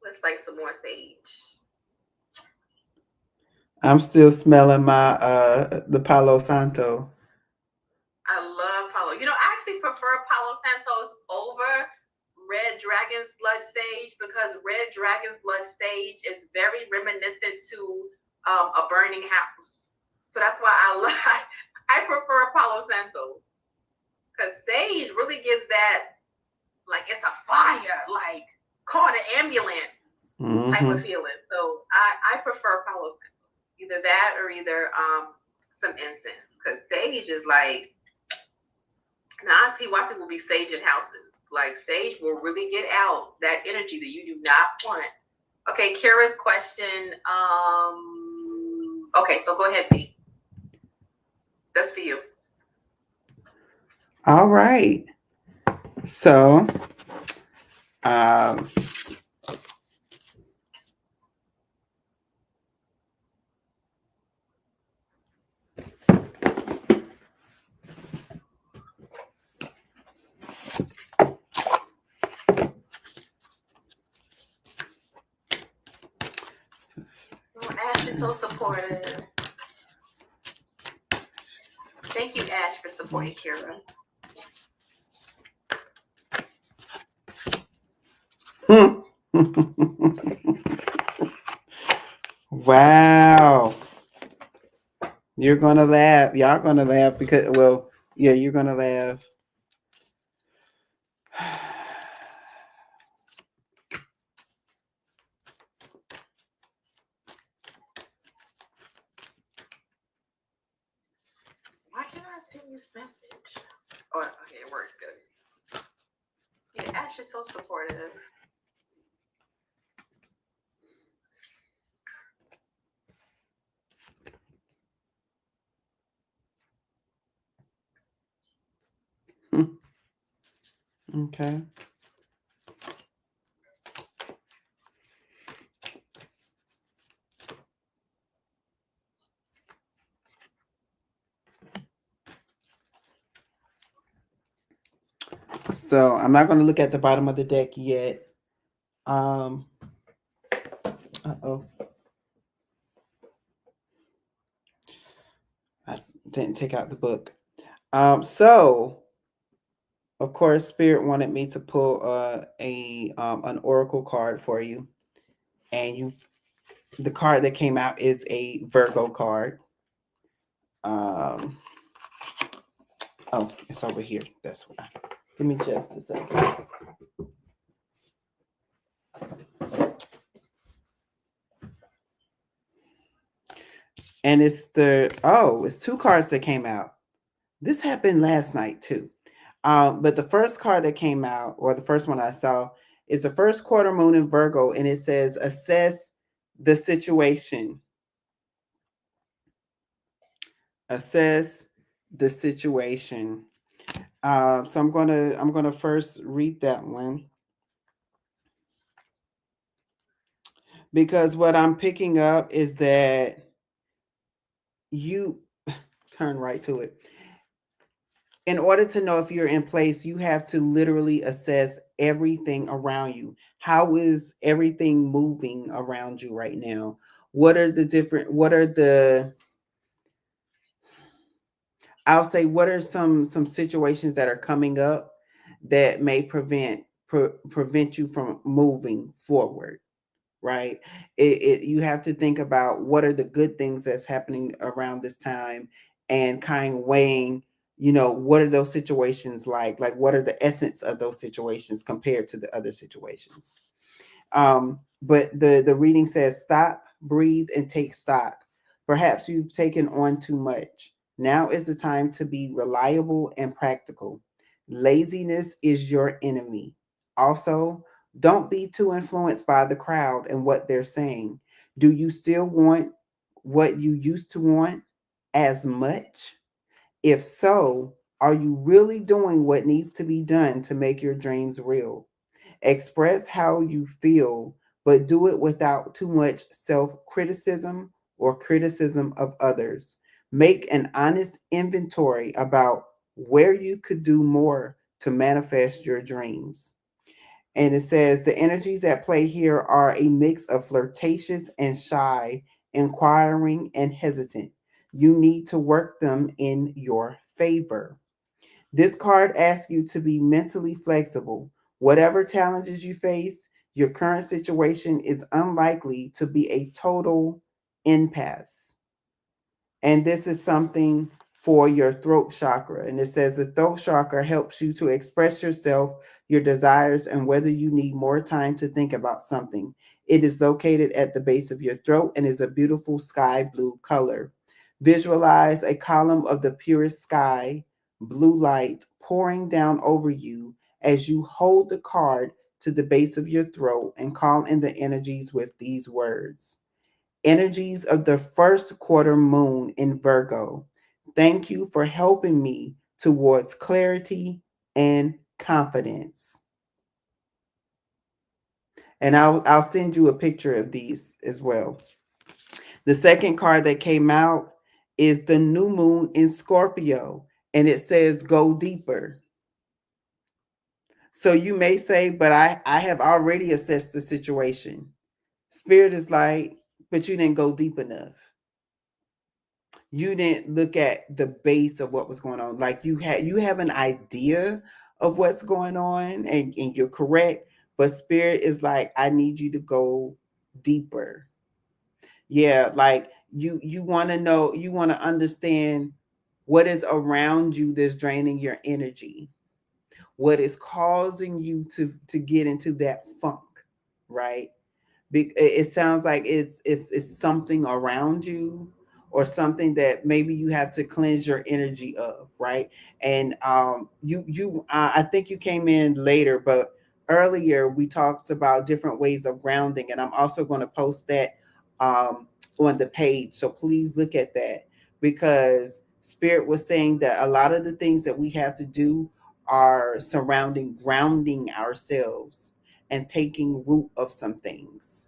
Let's like some more sage. I'm still smelling my the Palo Santo. I love Palo. You know, I actually prefer Palo Santos over Red Dragon's Blood Sage because Red Dragon's Blood Sage is very reminiscent to a burning house. So that's why I prefer Palo Santos because sage really gives that like it's a fire, like call an ambulance type of feeling. So I prefer Palo Santo, either that or either some incense because sage is like. Now I see why people be saging houses. Like sage will really get out that energy that you do not want. Okay, Kira's question. Okay, so go ahead, Pete. That's for you. All right. So, um, Oh, Ash is so supportive. Thank you, Ash, for supporting Kira. Wow. You're gonna laugh. Y'all gonna laugh because well, yeah, you're gonna laugh. Why can't I send this message? Oh, okay, it worked good. Yeah, Ash is so supportive. Okay. So I'm not going to look at the bottom of the deck yet. Uh-oh. I didn't take out the book. So of course, Spirit wanted me to pull an oracle card for you, and the card that came out is a Virgo card. Oh, it's over here. That's why. Give me just a second. And it's it's two cards that came out. This happened last night too. But the first card that came out, or the first one I saw, is the first quarter moon in Virgo, and it says assess the situation. Assess the situation. So I'm gonna first read that one because what I'm picking up is that you turn right to it. In order to know if you're in place, you have to literally assess everything around you. How is everything moving around you right now? What are the I'll say what are some situations that are coming up that may prevent you from moving forward, right? You have to think about what are the good things that's happening around this time and kind of weighing, what are those situations like what are the essence of those situations compared to the other situations. But the reading says stop, breathe, and take stock. Perhaps you've taken on too much. Now is the time to be reliable and practical. Laziness is your enemy. Also, don't be too influenced by the crowd and what they're saying. Do you still want what you used to want as much? If so, are you really doing what needs to be done to make your dreams real? Express how you feel, but do it without too much self criticism or criticism of others. Make an honest inventory about where you could do more to manifest your dreams. And it says the energies at play here are a mix of flirtatious and shy, inquiring and hesitant. You need to work them in your favor. This card asks you to be mentally flexible. Whatever challenges you face, your current situation is unlikely to be a total impasse. And this is something for your throat chakra. And it says the throat chakra helps you to express yourself, your desires, and whether you need more time to think about something. It is located at the base of your throat and is a beautiful sky blue color. Visualize a column of the purest sky, blue light pouring down over you as you hold the card to the base of your throat and call in the energies with these words. Energies of the first quarter moon in Virgo. Thank you for helping me towards clarity and confidence. And I'll send you a picture of these as well. The second card that came out is the new moon in Scorpio, and it says go deeper. So you may say, but I have already assessed the situation. Spirit is like, but you didn't go deep enough. You didn't look at the base of what was going on. Like you have an idea of what's going on, and you're correct, but spirit is like, I need you to go deeper. Yeah, like you want to know, you want to understand what is around you that's draining your energy, what is causing you to get into that funk, right? It sounds like it's something around you, or something that maybe you have to cleanse your energy of, right? And I think you came in later, but earlier we talked about different ways of grounding, and I'm also going to post that um, on the page, so please look at that, because spirit was saying that a lot of the things that we have to do are surrounding grounding ourselves and taking root of some things.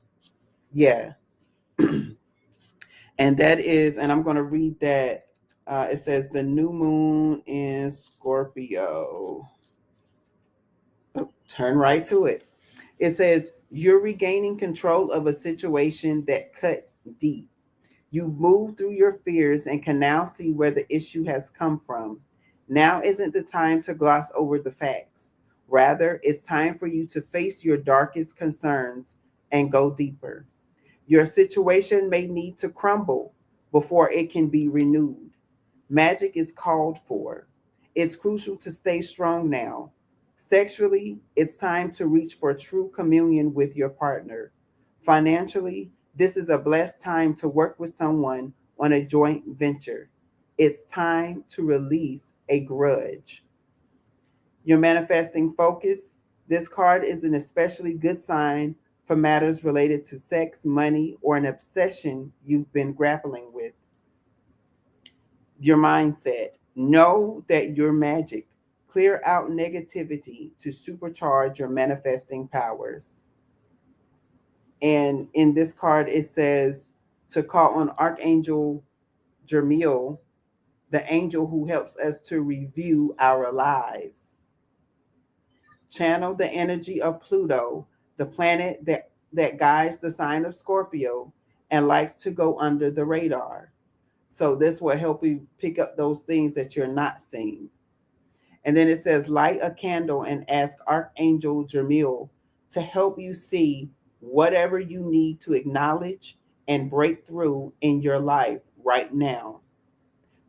Yeah. And that is, and I'm going to read that. It says the new moon in Scorpio. Oh, turn right to it. It says you're regaining control of a situation that cut deep. You've moved through your fears and can now see where the issue has come from. Now isn't the time to gloss over the facts. Rather, it's time for you to face your darkest concerns and go deeper. Your situation may need to crumble before it can be renewed. Magic is called for. It's crucial to stay strong now. Sexually, it's time to reach for true communion with your partner. Financially, this is a blessed time to work with someone on a joint venture. It's time to release a grudge. Your manifesting focus. This card is an especially good sign for matters related to sex, money, or an obsession you've been grappling with. Your mindset. Know that you're magic. Clear out negativity to supercharge your manifesting powers. And in this card, it says to call on Archangel Jermiel, the angel who helps us to review our lives. Channel the energy of Pluto, the planet that guides the sign of Scorpio and likes to go under the radar. So this will help you pick up those things that you're not seeing. And then it says, light a candle and ask Archangel Jermiel to help you see whatever you need to acknowledge and break through in your life right now.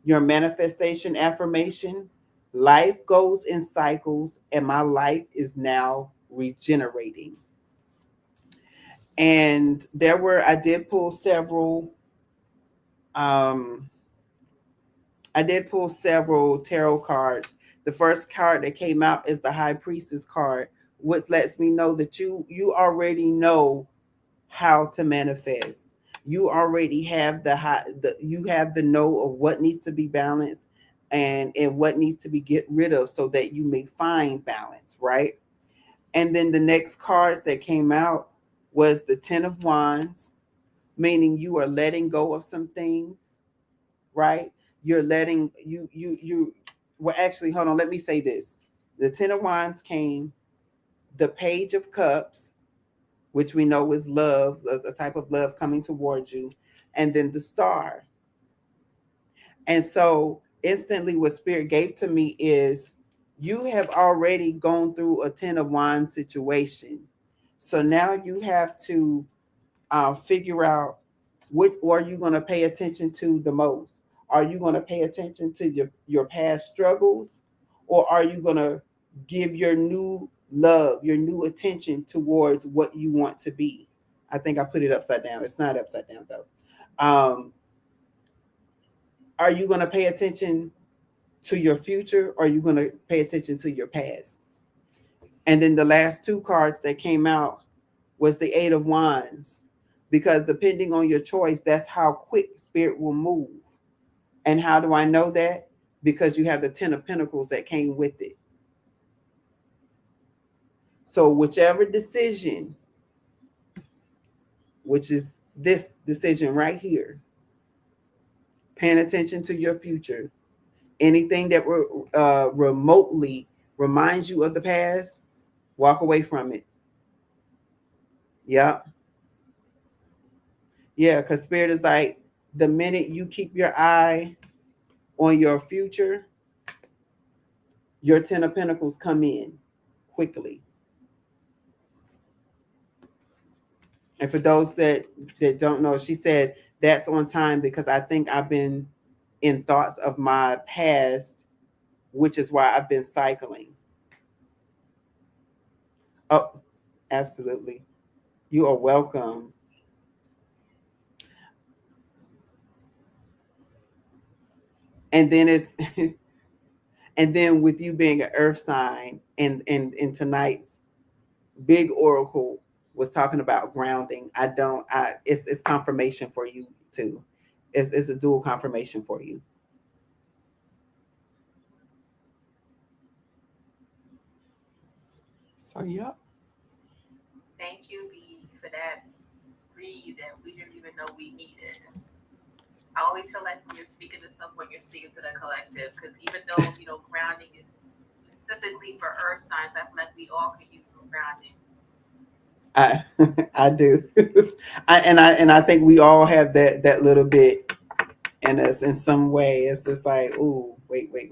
Your manifestation affirmation: life goes in cycles, and my life is now regenerating. And I did pull several um, I did pull several tarot cards. The first card that came out is the High Priestess card, which lets me know that you already know how to manifest. You already have you have the know of what needs to be balanced, and what needs to be get rid of so that you may find balance, right? And then the next cards that came out was the Ten of Wands, meaning you are letting go of some things, right? You're letting you well, actually, hold on, let me say this. The 10 of Wands came, the Page of Cups, which we know is love, a type of love coming towards you, and then the Star. And so instantly what Spirit gave to me is you have already gone through a 10 of Wands situation. So now you have to figure out what are you going to pay attention to the most. Are you going to pay attention to your past struggles, or are you going to give your new love, your new attention towards what you want to be? I think I put it upside down. It's not upside down though. Um, are you going to pay attention to your future, or are you going to pay attention to your past? And then the last two cards that came out was the 8 of Wands, because depending on your choice, that's how quick Spirit will move. And how do I know that? Because you have the 10 of Pentacles that came with it. So whichever decision, which is this decision right here, paying attention to your future, anything that remotely reminds you of the past, walk away from it. Yeah. Yeah, because Spirit is like, the minute you keep your eye on your future, your 10 of Pentacles come in quickly. And for those that don't know, she said that's on time because I think I've been in thoughts of my past, which is why I've been cycling. Oh, absolutely. You are welcome. And then it's and then with you being an earth sign, and in tonight's big oracle was talking about grounding. It's confirmation for you too. It's a dual confirmation for you. So yep. Thank you, B, for that read that we didn't even know we needed. I always feel like when you're speaking to someone, you're speaking to the collective. Because even though, grounding is specifically for earth signs, I feel like we all could use some grounding. I I do. I think we all have that little bit in us in some way. It's just like, ooh, wait. Hmm.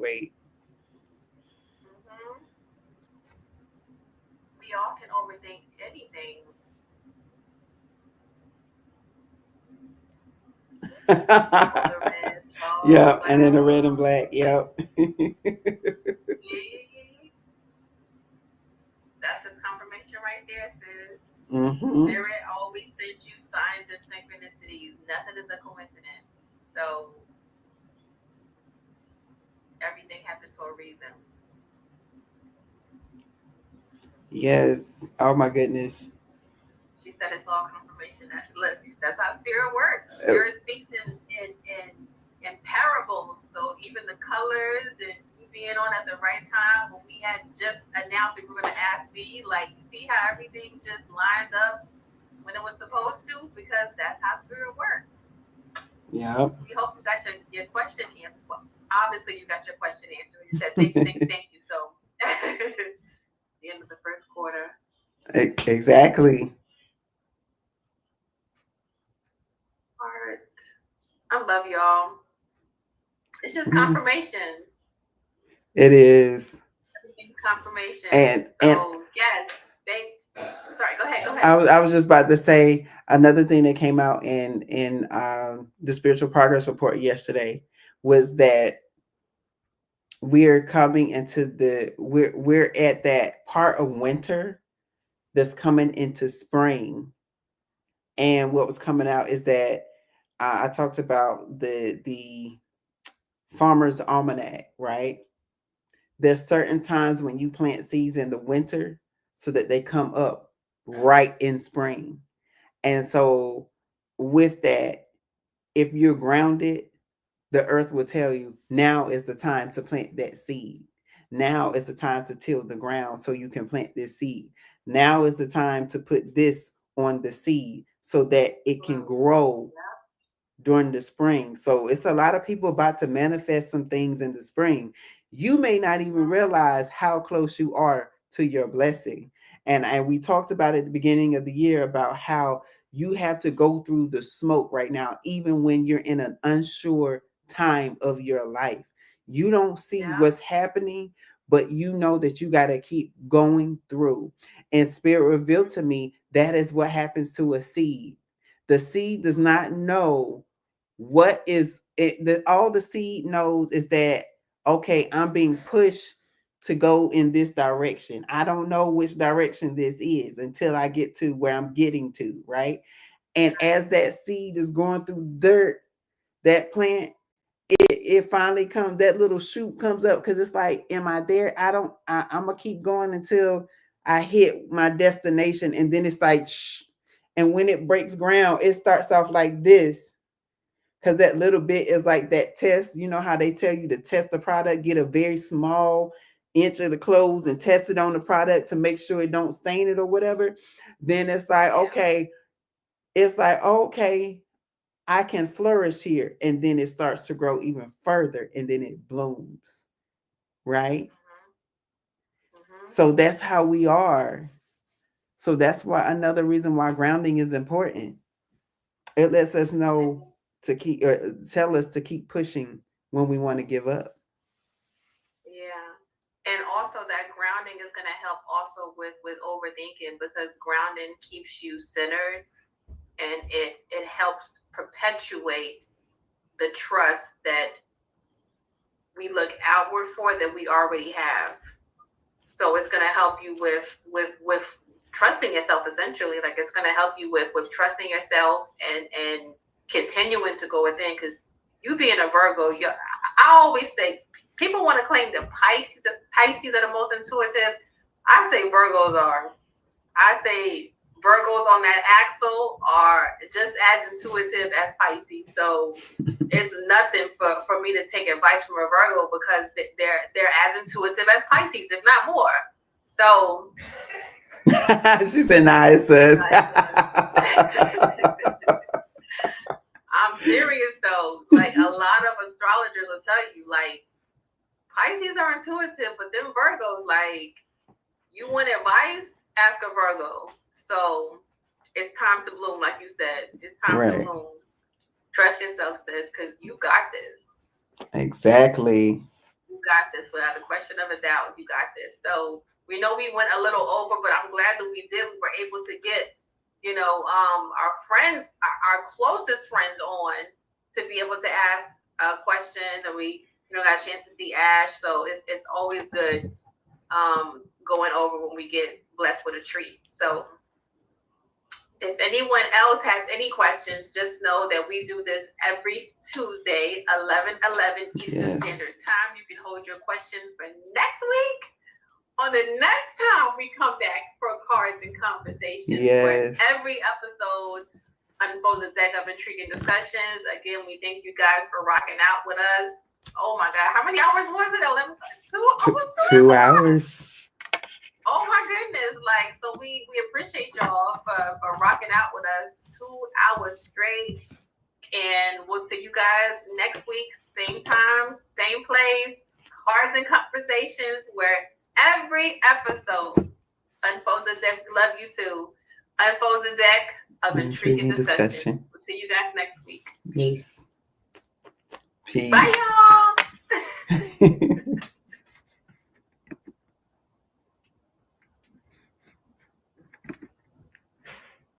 We all can overthink anything. Oh, the red. Oh, Yep, and then the red and wow. black. Yep. Yeah. That's just confirmation right there, sis. Hmm. Spirit always sends you signs and synchronicities. Nothing is a coincidence. So everything happens for a reason. Yes. Oh my goodness. She said it's all confirmation. That look, that's how spirit works. Uh, Spirit speaks in parables. So even the colors and you being on at the right time when we had just announced we were gonna ask B, like you see how everything just lined up when it was supposed to, because that's how spirit works. Yep. We hope you got your question answered. Well, obviously you got your question answered. You said thank you, thank you, thank you. So the end of the first quarter. Exactly. All right. I love y'all. It's just Mhm. confirmation. It is. Everything's confirmation. And So yes, they. Sorry, go ahead. Go I ahead. was I was just about to say another thing that came out in the spiritual progress report yesterday was that we're coming into we're at that part of winter that's coming into spring. And what was coming out is that I talked about the farmer's almanac, right? There's certain times when you plant seeds in the winter so that they come up right in spring. And so with that, if you're grounded, the earth will tell you now is the time to plant that seed. Now is the time to till the ground so you can plant this seed. Now is the time to put this on the seed so that it can grow during the spring. So it's a lot of people about to manifest some things in the spring. You may not even realize how close you are to your blessing. And we talked about at the beginning of the year about how you have to go through the smoke right now, even when you're in an unsure time of your life. You don't see what's happening, but you know that you got to keep going through. And Spirit revealed to me that is what happens to a seed. The seed does not know what is it, that all the seed knows is that, okay, I'm being pushed to go in this direction. I don't know which direction this is until I get to where I'm getting to, right? And as that seed is going through dirt, that plant, it finally comes, that little shoot comes up, because it's like, am I there? I'm gonna keep going until I hit my destination. And then it's like shh. And when it breaks ground, it starts off like this, because that little bit is like that test. You know how they tell you to test the product, get a very small inch of the clothes and test it on the product to make sure it don't stain it or whatever. Then it's like, okay, I can flourish here. And then it starts to grow even further, and then it blooms, right? So that's how we are. So that's why, another reason why grounding is important. It lets us know to keep, tell us to keep pushing when we want to give up. Yeah. And also that grounding is going to help also with overthinking, because grounding keeps you centered, and it helps perpetuate the trust that we look outward for that we already have. So it's going to help you with trusting yourself, essentially. Like, it's going to help you with trusting yourself and continuing to go within, because you being a Virgo, I always say, people want to claim that Pisces are the most intuitive. I say Virgos on that axle are just as intuitive as Pisces. So it's nothing for me to take advice from a Virgo, because they're as intuitive as Pisces, if not more. So she said, "Nah, it says." I'm serious though. Like, a lot of astrologers will tell you, like, Pisces are intuitive, but them Virgos, like, you want advice, ask a Virgo. So it's time to bloom, like you said. It's time to bloom. Trust yourself, sis, because you got this. Exactly. You got this, without a question of a doubt. You got this. So we know we went a little over, but I'm glad that we did. We were able to get, our friends, our closest friends on, to be able to ask a question, and we, got a chance to see Ash. So it's always good going over when we get blessed with a treat. So if anyone else has any questions, just know that we do this every Tuesday, 11:11 Eastern Standard Time. You can hold your questions for next week, on the next time we come back for Cards and Conversations. Where every episode unfolds a deck of intriguing discussions. Again, we thank you guys for rocking out with us. Oh my God, how many hours was it? 2 hours. Oh my goodness. Like, so we appreciate y'all for rocking out with us 2 hours straight. And we'll see you guys next week, same time, same place, Cards and Conversations, where every episode unfolds a deck. Love you too. Unfolds a deck of intriguing discussion. We'll see you guys next week. Peace. Bye, y'all.